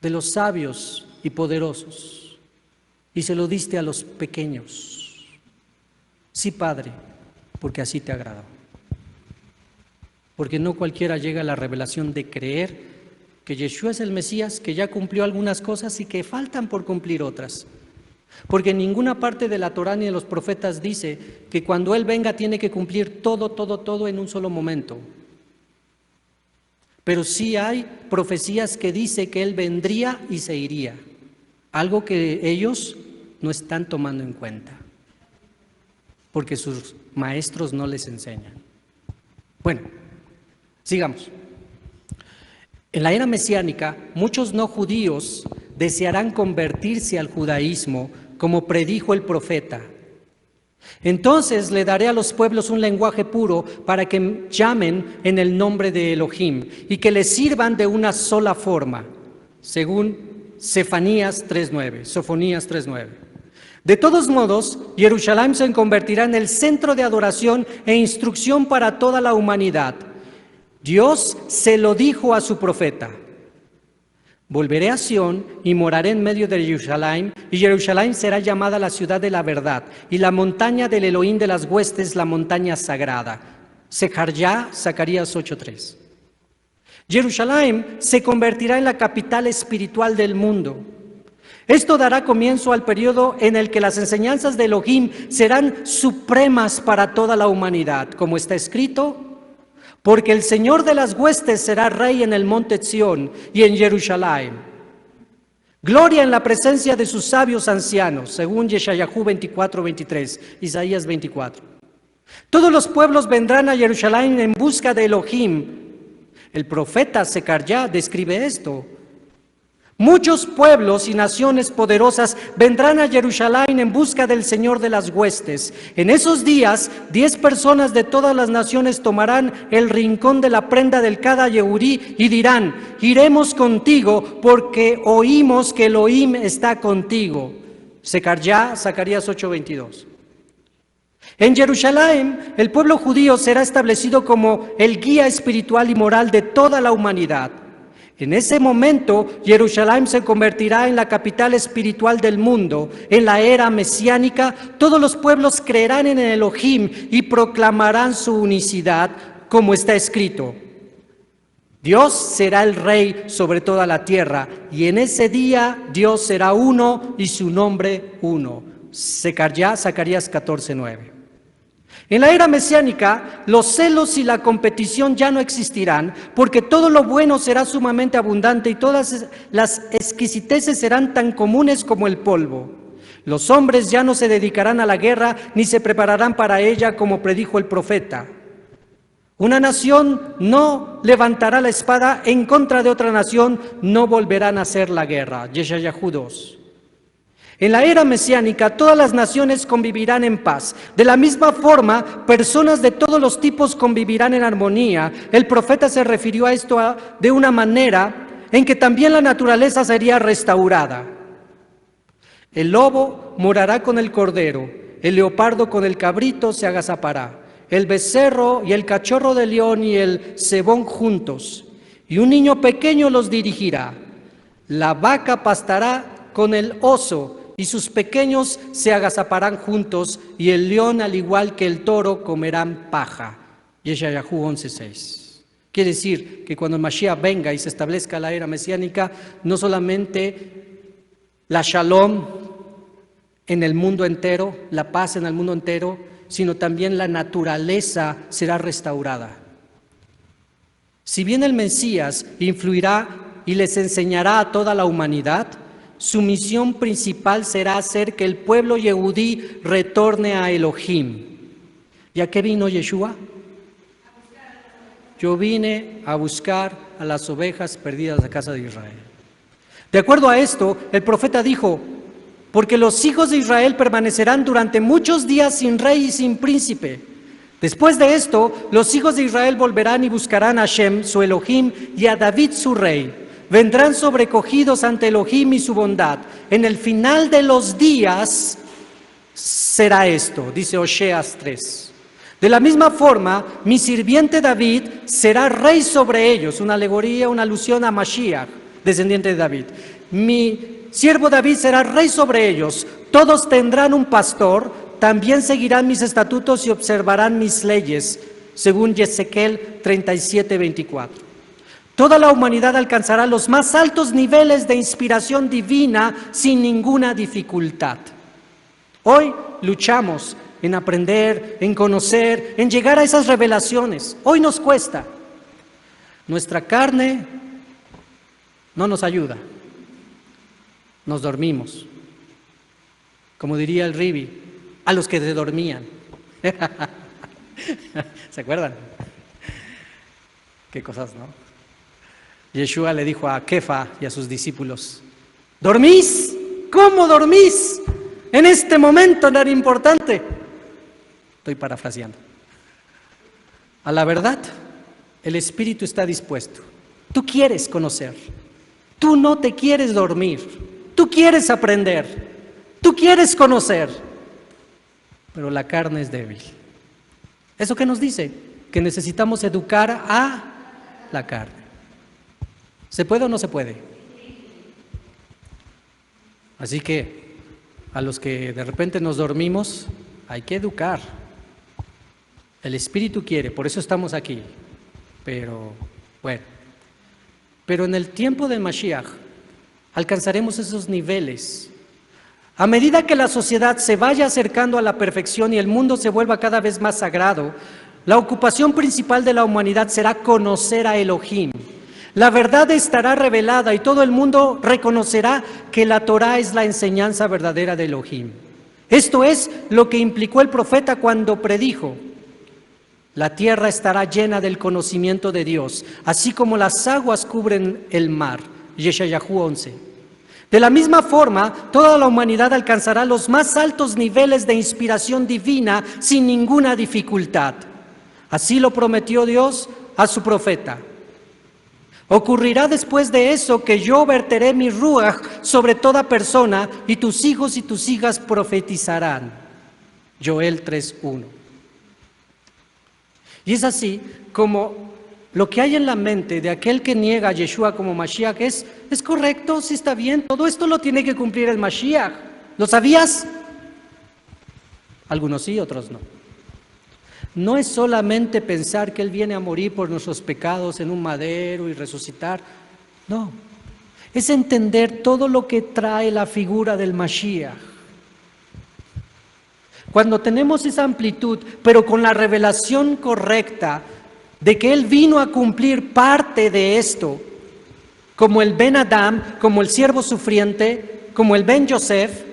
de los sabios y poderosos y se lo diste a los pequeños. Sí, Padre, porque así te agradó. Porque no cualquiera llega a la revelación de creer que Yeshua es el Mesías, que ya cumplió algunas cosas y que faltan por cumplir otras. Porque en ninguna parte de la Torá ni de los profetas dice que cuando Él venga tiene que cumplir todo en un solo momento. Pero sí hay profecías que dice que Él vendría y se iría. Algo que ellos no están tomando en cuenta, porque sus maestros no les enseñan. Bueno, sigamos. En la era mesiánica, muchos no judíos desearán convertirse al judaísmo, como predijo el profeta. Entonces le daré a los pueblos un lenguaje puro para que llamen en el nombre de Elohim y que les sirvan de una sola forma, según Sofonías 3:9. De todos modos, Jerusalén se convertirá en el centro de adoración e instrucción para toda la humanidad. Dios se lo dijo a su profeta: volveré a Sión y moraré en medio de Jerusalén, y Jerusalén será llamada la ciudad de la verdad, y la montaña del Elohim de las huestes, la montaña sagrada. Secharya, Zacarías 8:3. Jerusalén se convertirá en la capital espiritual del mundo. Esto dará comienzo al periodo en el que las enseñanzas de Elohim serán supremas para toda la humanidad, como está escrito: porque el Señor de las huestes será rey en el monte Sión y en Jerusalén. Gloria en la presencia de sus sabios ancianos, según Yeshayahu 24:23, Isaías 24. Todos los pueblos vendrán a Jerusalén en busca de Elohim. El profeta Zacarías describe esto. Muchos pueblos y naciones poderosas vendrán a Jerusalén en busca del Señor de las huestes. En esos días, 10 personas de todas las naciones tomarán el rincón de la prenda del cada Yehurí y dirán: iremos contigo porque oímos que Elohim está contigo. Zacarías 8:22. En Jerusalén, el pueblo judío será establecido como el guía espiritual y moral de toda la humanidad. En ese momento, Jerusalén se convertirá en la capital espiritual del mundo. En la era mesiánica, todos los pueblos creerán en el Elohim y proclamarán su unicidad, como está escrito. Dios será el rey sobre toda la tierra, y en ese día Dios será uno y su nombre uno. Zacarías 14:9. En la era mesiánica, los celos y la competición ya no existirán, porque todo lo bueno será sumamente abundante y todas las exquisiteces serán tan comunes como el polvo. Los hombres ya no se dedicarán a la guerra ni se prepararán para ella, como predijo el profeta. Una nación no levantará la espada en contra de otra nación, no volverán a hacer la guerra. Yeshayahu 2. En la era mesiánica, todas las naciones convivirán en paz. De la misma forma, personas de todos los tipos convivirán en armonía. El profeta se refirió a esto de una manera en que también la naturaleza sería restaurada. El lobo morará con el cordero, el leopardo con el cabrito se agazapará, el becerro y el cachorro de león y el cebón juntos, y un niño pequeño los dirigirá. La vaca pastará con el oso, y sus pequeños se agazaparán juntos, y el león, al igual que el toro, comerán paja. Yeshayahu 11:6. Quiere decir que cuando el Mashiach venga y se establezca la era mesiánica, no solamente la shalom en el mundo entero, la paz en el mundo entero, sino también la naturaleza será restaurada. Si bien el Mesías influirá y les enseñará a toda la humanidad, su misión principal será hacer que el pueblo yehudí retorne a Elohim. ¿Y a qué vino Yeshua? Yo vine a buscar a las ovejas perdidas de la casa de Israel. De acuerdo a esto, el profeta dijo: porque los hijos de Israel permanecerán durante muchos días sin rey y sin príncipe. Después de esto, los hijos de Israel volverán y buscarán a Hashem, su Elohim, y a David, su rey. Vendrán sobrecogidos ante Elohim y su bondad. En el final de los días será esto, dice Oseas 3. De la misma forma, mi sirviente David será rey sobre ellos, una alegoría, una alusión a Mashiach, descendiente de David. Mi siervo David será rey sobre ellos. Todos tendrán un pastor, también seguirán mis estatutos y observarán mis leyes, según Ezequiel 37:24. Toda la humanidad alcanzará los más altos niveles de inspiración divina sin ninguna dificultad. Hoy luchamos en aprender, en conocer, en llegar a esas revelaciones. Hoy nos cuesta. Nuestra carne no nos ayuda. Nos dormimos. Como diría el Ribi, a los que se dormían. ¿Se acuerdan? Qué cosas, ¿no? Yeshua le dijo a Kefa y a sus discípulos: ¿dormís? ¿Cómo dormís en este momento tan importante? Estoy parafraseando. A la verdad, el espíritu está dispuesto. Tú quieres conocer. Tú no te quieres dormir. Tú quieres aprender. Tú quieres conocer. Pero la carne es débil. ¿Eso qué nos dice? Que necesitamos educar a la carne. ¿Se puede o no se puede? Así que a los que de repente nos dormimos, hay que educar. El Espíritu quiere, por eso estamos aquí. Pero, bueno. Pero en el tiempo del Mashiach alcanzaremos esos niveles. A medida que la sociedad se vaya acercando a la perfección y el mundo se vuelva cada vez más sagrado, la ocupación principal de la humanidad será conocer a Elohim. La verdad estará revelada y todo el mundo reconocerá que la Torá es la enseñanza verdadera de Elohim. Esto es lo que implicó el profeta cuando predijo: la tierra estará llena del conocimiento de Dios, así como las aguas cubren el mar. Yeshayahu 11. De la misma forma, toda la humanidad alcanzará los más altos niveles de inspiración divina sin ninguna dificultad. Así lo prometió Dios a su profeta. Ocurrirá después de eso que yo verteré mi ruaj sobre toda persona y tus hijos y tus hijas profetizarán. Joel 3:1. Y es así como lo que hay en la mente de aquel que niega a Yeshua como Mashiach es correcto, sí está bien, todo esto lo tiene que cumplir el Mashiach. ¿Lo sabías? Algunos sí, otros no. No es solamente pensar que Él viene a morir por nuestros pecados en un madero y resucitar. No, es entender todo lo que trae la figura del Mashiach. Cuando tenemos esa amplitud, pero con la revelación correcta de que Él vino a cumplir parte de esto, como el Ben Adam, como el siervo sufriente, como el Ben Yosef,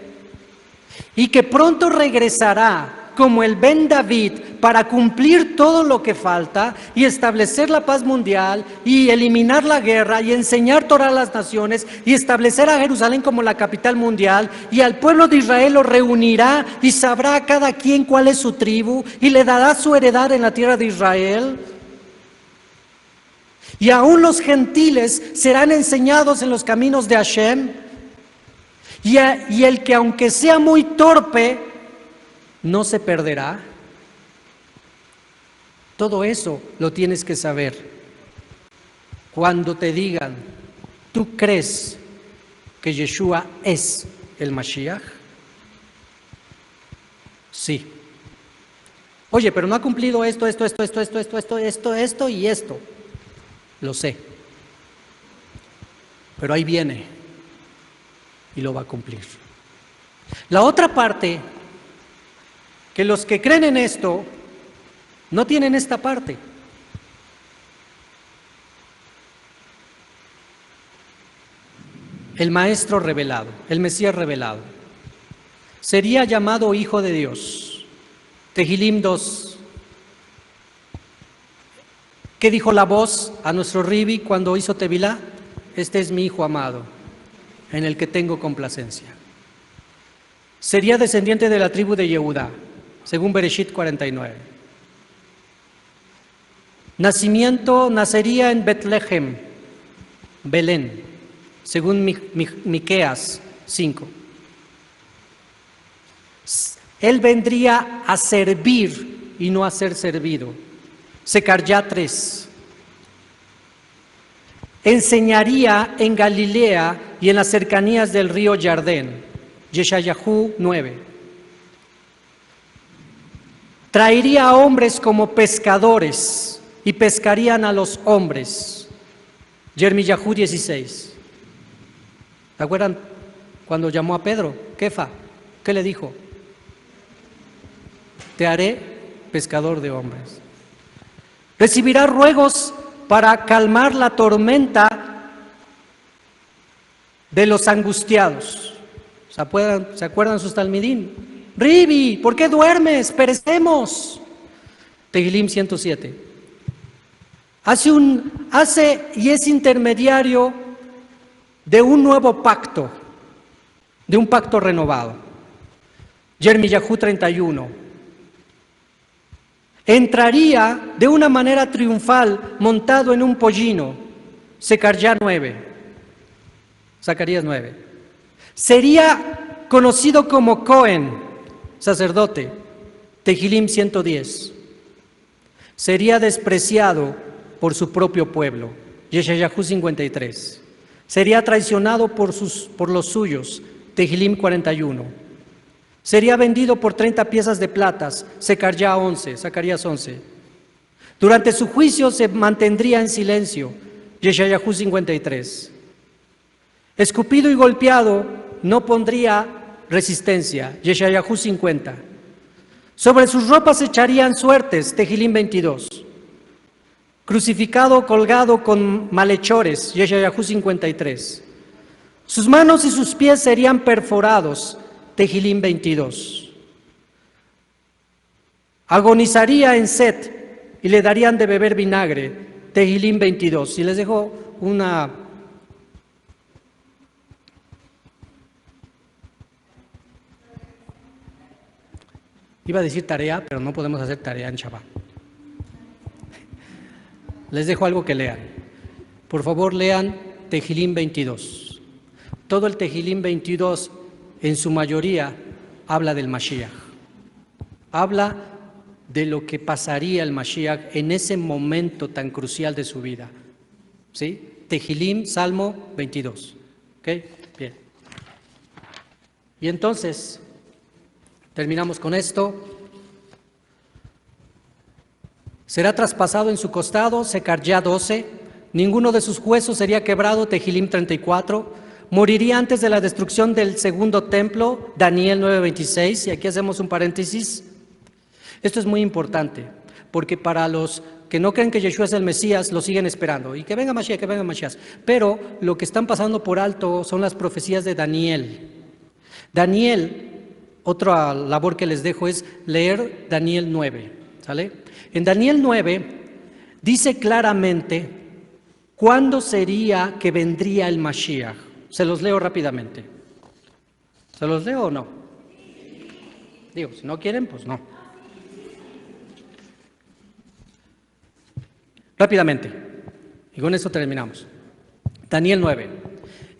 y que pronto regresará como el Ben David para cumplir todo lo que falta y establecer la paz mundial y eliminar la guerra y enseñar Torah a las naciones y establecer a Jerusalén como la capital mundial, y al pueblo de Israel lo reunirá y sabrá cada quien cuál es su tribu y le dará su heredad en la tierra de Israel. Y aún los gentiles serán enseñados en los caminos de Hashem, y el que aunque sea muy torpe no se perderá. Todo eso lo tienes que saber. Cuando te digan, ¿tú crees que Yeshua es el Mashiach? Sí. Oye, pero no ha cumplido esto y esto. Lo sé. Pero ahí viene y lo va a cumplir. La otra parte, que los que creen en esto no tienen esta parte. El Maestro revelado, el Mesías revelado, sería llamado Hijo de Dios. Tehilim 2. ¿Qué dijo la voz a nuestro Ribi cuando hizo Tevilá? Este es mi Hijo amado, en el que tengo complacencia. Sería descendiente de la tribu de Yehudá, según Bereshit 49. Nacería en Betlehem, Belén, según Miqueas 5. Él vendría a servir y no a ser servido. Secaryá 3. Enseñaría en Galilea y en las cercanías del río Jardén. Yeshayahu 9. Traería a hombres como pescadores y pescarían a los hombres. Jeremiyahu 16. ¿Se acuerdan cuando llamó a Pedro? Kefa, ¿qué le dijo? Te haré pescador de hombres. Recibirá ruegos para calmar la tormenta de los angustiados. ¿Se acuerdan sus talmidín? Ribi, ¿por qué duermes? Perecemos. Tehilim 107. Hace y es intermediario de un nuevo pacto, de un pacto renovado. Jeremiyahu 31. Entraría de una manera triunfal montado en un pollino. Zacarías 9. Zacarías 9. Sería conocido como Cohen, sacerdote. Tehilim 110. Sería despreciado por su propio pueblo. Yeshayahu 53. Sería traicionado por los suyos. Tehilim 41. Sería vendido por 30 piezas de plata. Zacarías 11. Durante su juicio se mantendría en silencio. Yeshayahu 53. Escupido y golpeado, no pondría resistencia. Yeshayahu 50. Sobre sus ropas echarían suertes. Tehilim 22. Crucificado, colgado con malhechores. Yeshayahu 53. Sus manos y sus pies serían perforados. Tehilim 22. Agonizaría en sed y le darían de beber vinagre. Tehilim 22. Y les dejo una... Iba a decir tarea, pero no podemos hacer tarea en Shabbat. Les dejo algo que lean. Por favor, lean Tehilim 22. Todo el Tehilim 22, en su mayoría, habla del Mashiach. Habla de lo que pasaría el Mashiach en ese momento tan crucial de su vida. ¿Sí? Tehilim, Salmo 22. ¿Ok? Bien. Y entonces, terminamos con esto. Será traspasado en su costado, Secarya 12. Ninguno de sus huesos sería quebrado, Tehilim 34. Moriría antes de la destrucción del segundo templo, Daniel 9:26. Y aquí hacemos un paréntesis. Esto es muy importante, porque para los que no creen que Yeshua es el Mesías, lo siguen esperando. Y que venga Mashiach, que venga Mashiach. Pero lo que están pasando por alto son las profecías de Daniel. Daniel, otra labor que les dejo es leer Daniel 9. ¿Sale? En Daniel 9 dice claramente cuándo sería que vendría el Mashiach. Se los leo rápidamente. ¿Se los leo o no? Digo, si no quieren, pues no. Rápidamente, y con eso terminamos. Daniel 9.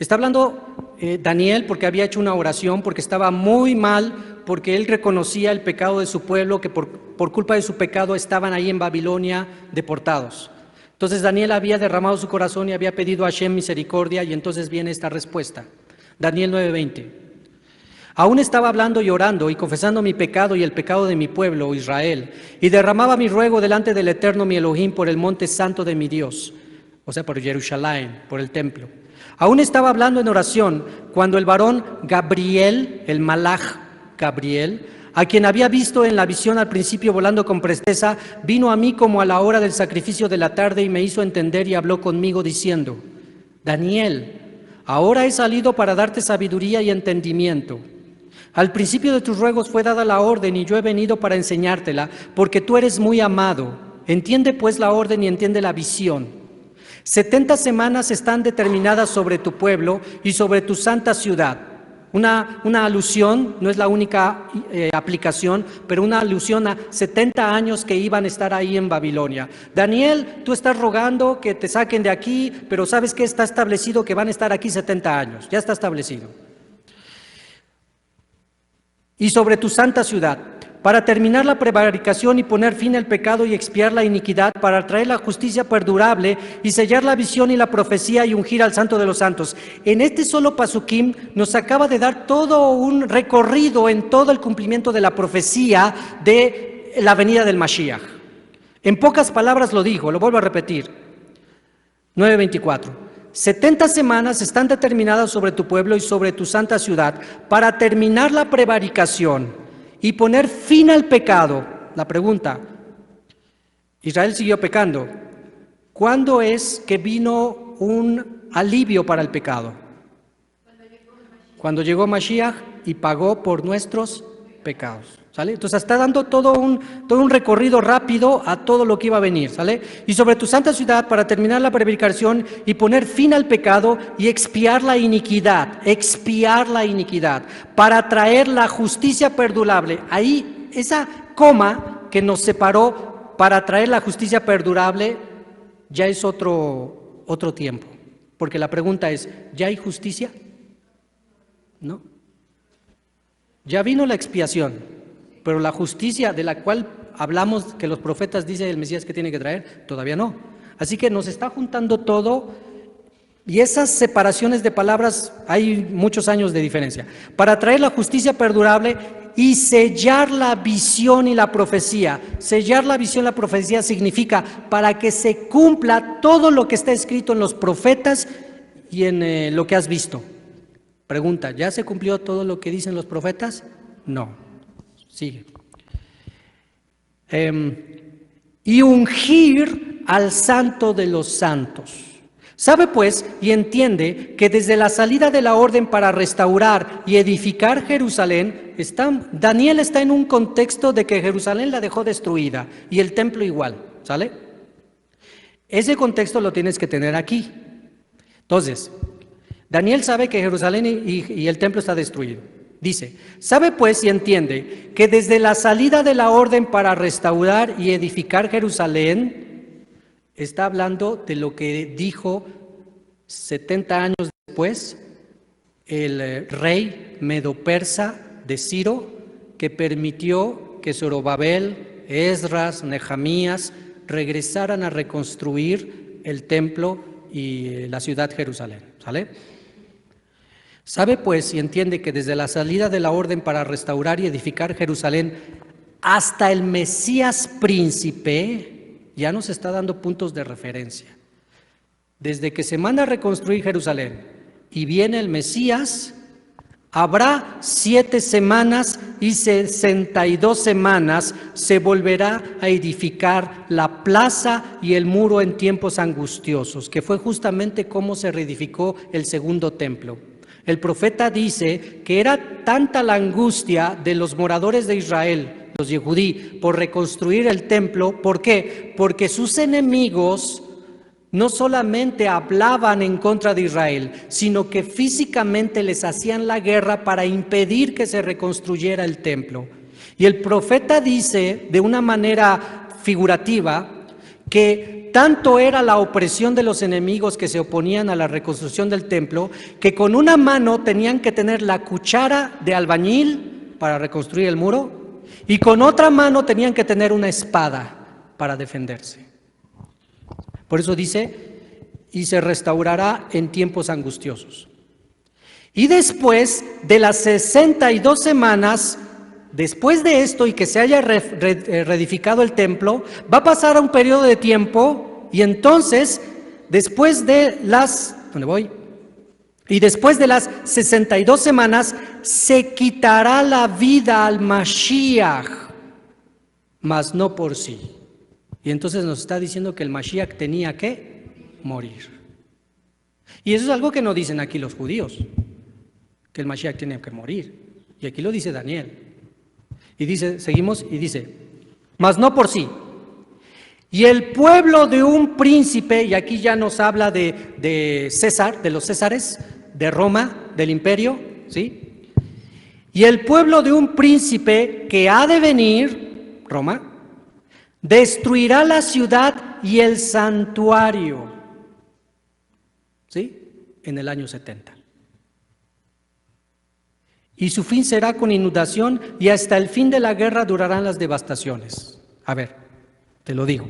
Está hablando Daniel porque había hecho una oración, porque estaba muy mal, porque él reconocía el pecado de su pueblo, que por culpa de su pecado estaban ahí en Babilonia deportados. Entonces Daniel había derramado su corazón y había pedido a Hashem misericordia, y entonces viene esta respuesta. Daniel 9:20. Aún estaba hablando y orando y confesando mi pecado y el pecado de mi pueblo, Israel, y derramaba mi ruego delante del Eterno mi Elohim por el monte santo de mi Dios, o sea, por Jerusalén, por el templo. Aún estaba hablando en oración cuando el varón Gabriel, el malaj Gabriel, a quien había visto en la visión al principio volando con presteza, vino a mí como a la hora del sacrificio de la tarde y me hizo entender y habló conmigo diciendo: Daniel, ahora he salido para darte sabiduría y entendimiento. Al principio de tus ruegos fue dada la orden y yo he venido para enseñártela, porque tú eres muy amado. Entiende pues la orden y entiende la visión. 70 semanas están determinadas sobre tu pueblo y sobre tu santa ciudad. Una alusión, no es la única aplicación, pero una alusión a 70 años que iban a estar ahí en Babilonia. Daniel, tú estás rogando que te saquen de aquí, pero ¿sabes qué? Está establecido que van a estar aquí 70 años, ya está establecido. Y sobre tu santa ciudad, para terminar la prevaricación y poner fin al pecado y expiar la iniquidad, para traer la justicia perdurable y sellar la visión y la profecía y ungir al santo de los santos. En este solo pasukim nos acaba de dar todo un recorrido en todo el cumplimiento de la profecía de la venida del Mashiach. En pocas palabras lo dijo, lo vuelvo a repetir. 9:24. 70 semanas están determinadas sobre tu pueblo y sobre tu santa ciudad para terminar la prevaricación y poner fin al pecado. La pregunta: Israel siguió pecando. ¿Cuándo es que vino un alivio para el pecado? Cuando llegó Mashiach y pagó por nuestros pecados. ¿Sale? Entonces está dando todo un recorrido rápido a todo lo que iba a venir, ¿sale? Y sobre tu santa ciudad para terminar la prevaricación y poner fin al pecado y expiar la iniquidad, para traer la justicia perdurable. Ahí, esa coma que nos separó para traer la justicia perdurable, ya es otro tiempo. Porque la pregunta es, ¿ya hay justicia? ¿No? Ya vino la expiación. Pero la justicia de la cual hablamos, que los profetas dicen el Mesías que tiene que traer, todavía no. Así que nos está juntando todo, y esas separaciones de palabras hay muchos años de diferencia. Para traer la justicia perdurable y sellar la visión y la profecía. Sellar la visión y la profecía significa para que se cumpla todo lo que está escrito en los profetas y en lo que has visto. Pregunta: ¿ya se cumplió todo lo que dicen los profetas? No. Sigue. Y ungir al santo de los santos. Sabe pues y entiende que desde la salida de la orden para restaurar y edificar Jerusalén, Daniel está en un contexto de que Jerusalén la dejó destruida y el templo igual, ¿sale? Ese contexto lo tienes que tener aquí. Entonces, Daniel sabe que Jerusalén y el templo está destruido. Dice: sabe pues y entiende que desde la salida de la orden para restaurar y edificar Jerusalén, está hablando de lo que dijo 70 años después el rey medo-persa de Ciro, que permitió que Zorobabel, Esdras, Nehemías, regresaran a reconstruir el templo y la ciudad Jerusalén. ¿Sale? Sabe pues y entiende que desde la salida de la orden para restaurar y edificar Jerusalén hasta el Mesías príncipe, ya nos está dando puntos de referencia. Desde que se manda a reconstruir Jerusalén y viene el Mesías, habrá 7 semanas y 62 semanas se volverá a edificar la plaza y el muro en tiempos angustiosos, que fue justamente como se reedificó el segundo templo. El profeta dice que era tanta la angustia de los moradores de Israel, los yehudí, por reconstruir el templo. ¿Por qué? Porque sus enemigos no solamente hablaban en contra de Israel, sino que físicamente les hacían la guerra para impedir que se reconstruyera el templo. Y el profeta dice de una manera figurativa que tanto era la opresión de los enemigos que se oponían a la reconstrucción del templo, que con una mano tenían que tener la cuchara de albañil para reconstruir el muro y con otra mano tenían que tener una espada para defenderse. Por eso dice, y se restaurará en tiempos angustiosos. Y después de las 62 semanas, después de esto y que se haya reedificado el templo, va a pasar a un periodo de tiempo y entonces, después de las, ¿dónde voy? Y después de las 62 semanas, se quitará la vida al Mashiach, mas no por sí. Y entonces nos está diciendo que el Mashiach tenía que morir. Y eso es algo que no dicen aquí los judíos, que el Mashiach tiene que morir. Y aquí lo dice Daniel. Y dice, seguimos, y dice, mas no por sí. Y el pueblo de un príncipe, y aquí ya nos habla de César, de los Césares, de Roma, del imperio, ¿sí? Y el pueblo de un príncipe que ha de venir, Roma, destruirá la ciudad y el santuario, ¿sí? En el año 70. Y su fin será con inundación y hasta el fin de la guerra durarán las devastaciones. A ver, te lo digo.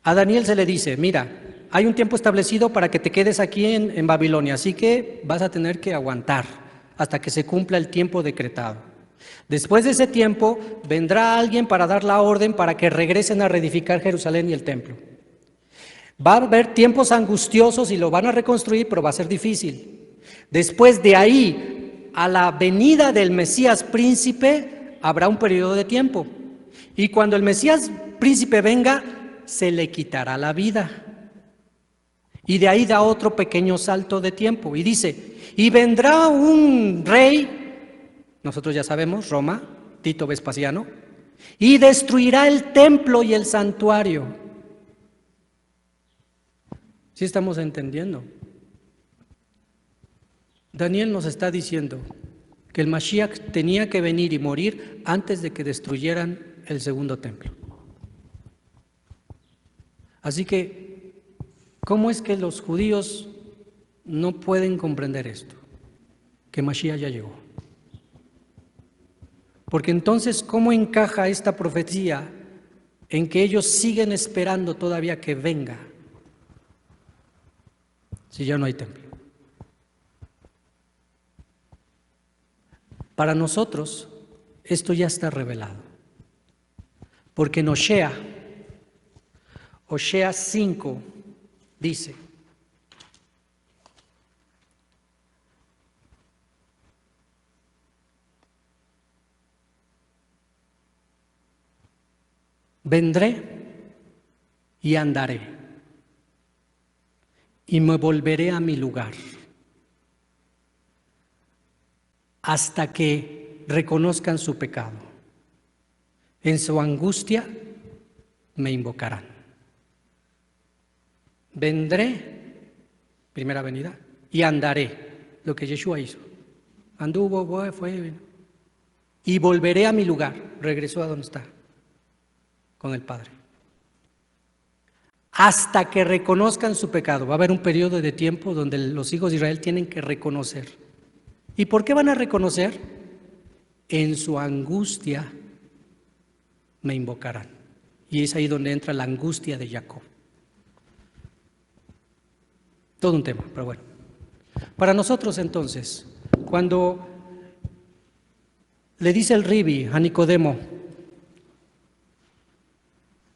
A Daniel se le dice, mira, hay un tiempo establecido para que te quedes aquí en Babilonia, así que vas a tener que aguantar hasta que se cumpla el tiempo decretado. Después de ese tiempo vendrá alguien para dar la orden para que regresen a reedificar Jerusalén y el templo. Va a haber tiempos angustiosos y lo van a reconstruir, pero va a ser difícil. Después de ahí, a la venida del Mesías príncipe, habrá un periodo de tiempo. Y cuando el Mesías príncipe venga, se le quitará la vida. Y de ahí da otro pequeño salto de tiempo. Y dice, y vendrá un rey, nosotros ya sabemos, Roma, Tito Vespasiano, y destruirá el templo y el santuario. ¿Sí estamos entendiendo? Daniel nos está diciendo que el Mashiach tenía que venir y morir antes de que destruyeran el segundo templo. Así que, ¿cómo es que los judíos no pueden comprender esto? Que Mashiach ya llegó. Porque entonces, ¿cómo encaja esta profecía en que ellos siguen esperando todavía que venga si ya no hay templo? Para nosotros, esto ya está revelado. Porque en Oshea 5 dice, vendré y andaré y me volveré a mi lugar hasta que reconozcan su pecado. En su angustia me invocarán. Vendré, primera venida, y andaré, lo que Yeshua hizo. Anduvo, fue, y volveré a mi lugar, regresó a donde está, con el Padre. Hasta que reconozcan su pecado. Va a haber un periodo de tiempo donde los hijos de Israel tienen que reconocer. ¿Y por qué van a reconocer? En su angustia me invocarán. Y es ahí donde entra la angustia de Jacob. Todo un tema, pero bueno. Para nosotros entonces, cuando le dice el Ribi a Nicodemo,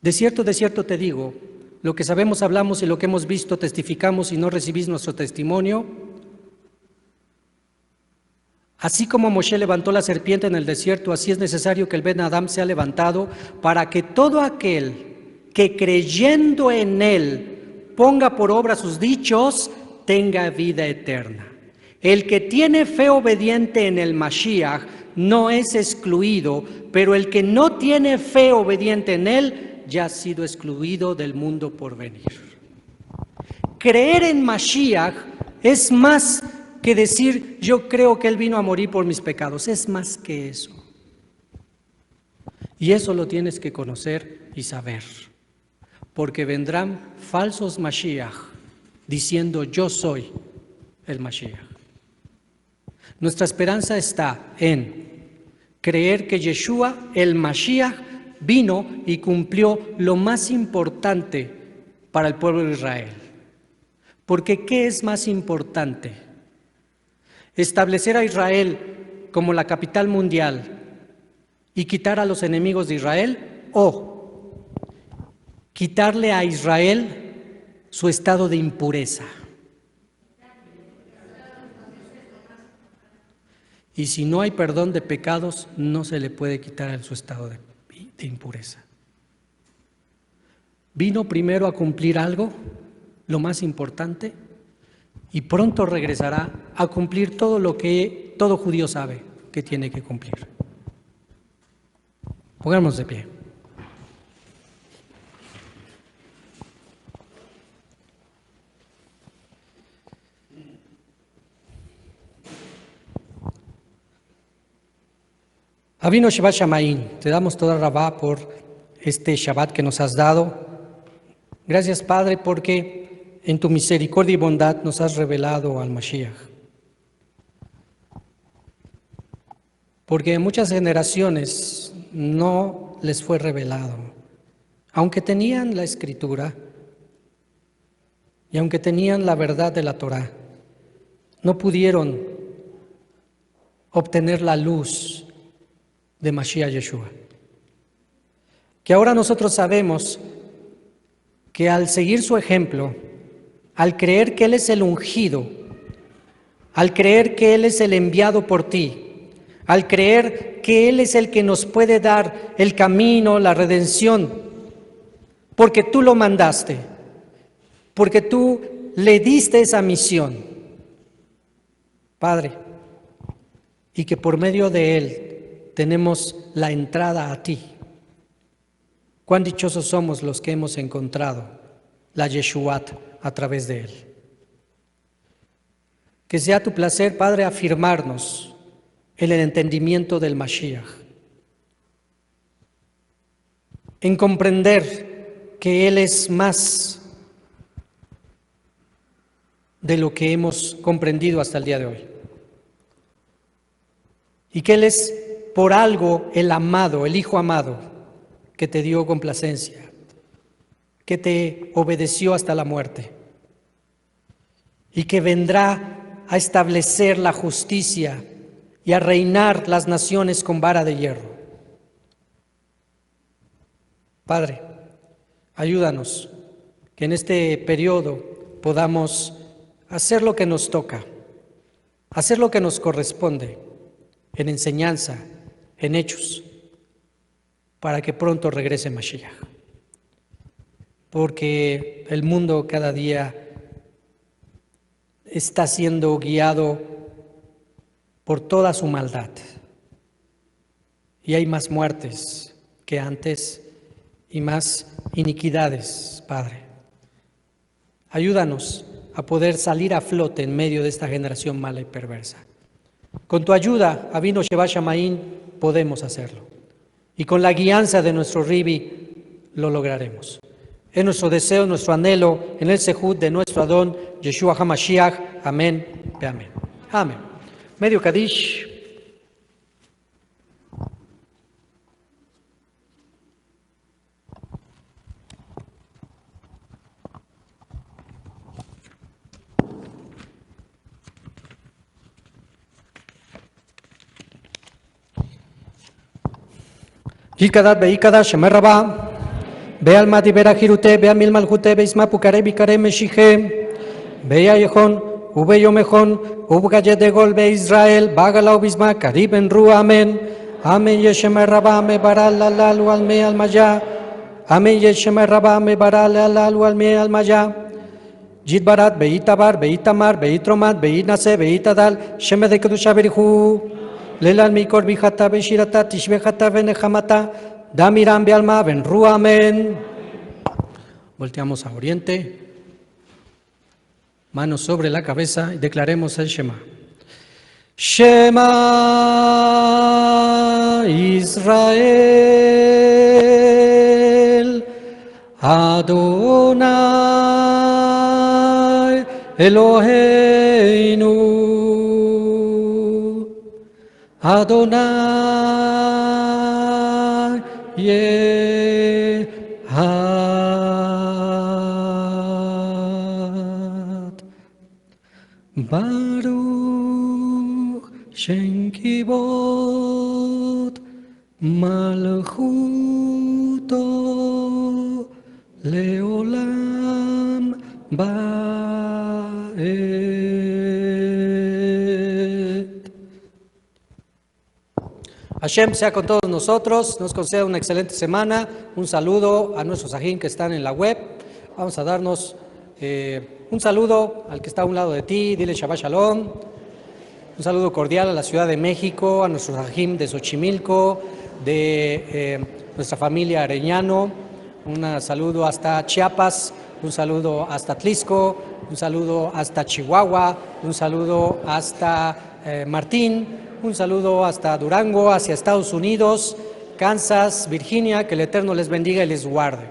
de cierto te digo, lo que sabemos hablamos y lo que hemos visto testificamos y no recibís nuestro testimonio. Así como Moshe levantó la serpiente en el desierto, así es necesario que el Ben Adam sea levantado para que todo aquel que creyendo en él ponga por obra sus dichos, tenga vida eterna. El que tiene fe obediente en el Mashiach no es excluido, pero el que no tiene fe obediente en él ya ha sido excluido del mundo por venir. Creer en Mashiach es más que decir, yo creo que Él vino a morir por mis pecados. Es más que eso. Y eso lo tienes que conocer y saber. Porque vendrán falsos Mashiach diciendo, yo soy el Mashiach. Nuestra esperanza está en creer que Yeshua, el Mashiach, vino y cumplió lo más importante para el pueblo de Israel. Porque ¿qué es más importante? Establecer a Israel como la capital mundial y quitar a los enemigos de Israel, o quitarle a Israel su estado de impureza. Y si no hay perdón de pecados, no se le puede quitar su estado de impureza. Vino primero a cumplir algo, lo más importante, y pronto regresará a cumplir todo lo que todo judío sabe que tiene que cumplir. Pongámonos de pie. Avinu Shabbat Shamaín, te damos toda rabá por este Shabbat que nos has dado. Gracias, Padre, porque en tu misericordia y bondad nos has revelado al Mashiach. Porque en muchas generaciones no les fue revelado. Aunque tenían la Escritura y aunque tenían la verdad de la Torá, no pudieron obtener la luz de Mashiach Yeshua. Que ahora nosotros sabemos que al seguir su ejemplo, al creer que Él es el ungido, al creer que Él es el enviado por ti, al creer que Él es el que nos puede dar el camino, la redención, porque tú lo mandaste, porque tú le diste esa misión, Padre, y que por medio de Él tenemos la entrada a ti. Cuán dichosos somos los que hemos encontrado la Yeshuat a través de Él. Que sea tu placer, Padre, afirmarnos en el entendimiento del Mashiach, en comprender que Él es más de lo que hemos comprendido hasta el día de hoy, y que Él es por algo el amado, el Hijo amado, que te dio complacencia, que te obedeció hasta la muerte y que vendrá a establecer la justicia y a reinar las naciones con vara de hierro. Padre, ayúdanos que en este periodo podamos hacer lo que nos toca, hacer lo que nos corresponde en enseñanza, en hechos, para que pronto regrese Mashiach. Porque el mundo cada día está siendo guiado por toda su maldad. Y hay más muertes que antes y más iniquidades, Padre. Ayúdanos a poder salir a flote en medio de esta generación mala y perversa. Con tu ayuda, Avinu Shabbat Shamaín, podemos hacerlo. Y con la guianza de nuestro Ribi lo lograremos. Es nuestro deseo, nuestro anhelo, en el Sehut de nuestro Adón, Yeshua HaMashiach. Amén. Amén. Amén. Medio Kadish. Yikadat beikada shemerraba, be alma dibera jirute, be amil malhute, be isma pukare bikare meshije, be yayehon, ube yomejón, ubgaye de gol, be Israel, bagala obisma, cariben ru, amén. Amén yeshemerraba, me baral alalu alme almaya. Amén yeshemerraba, me baral alalu alme almaya. Jitbarat, beitabar, beitamar, beitromat, beinase, beitadal, sheme de kedusha berihu. Lelal mikor bijata beshirata tishbejata venejamata damiram bealma benru amén. Volteamos a oriente, manos sobre la cabeza y declaremos el Shema. Shema Israel Adonai Eloheinu Adonai Yehad Baruch Shem Kivod Malchuto Leolam Baed. Hashem sea con todos nosotros, nos conceda una excelente semana. Un saludo a nuestros ajín que están en la web. Vamos a darnos un saludo al que está a un lado de ti, dile Shabbat Shalom. Un saludo cordial a la Ciudad de México, a nuestros ajín de Xochimilco, de nuestra familia Arellano. Un saludo hasta Chiapas, un saludo hasta Tlisco, un saludo hasta Chihuahua, un saludo hasta Martín. Un saludo hasta Durango, hacia Estados Unidos, Kansas, Virginia, que el Eterno les bendiga y les guarde.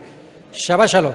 Shabbat Shalom.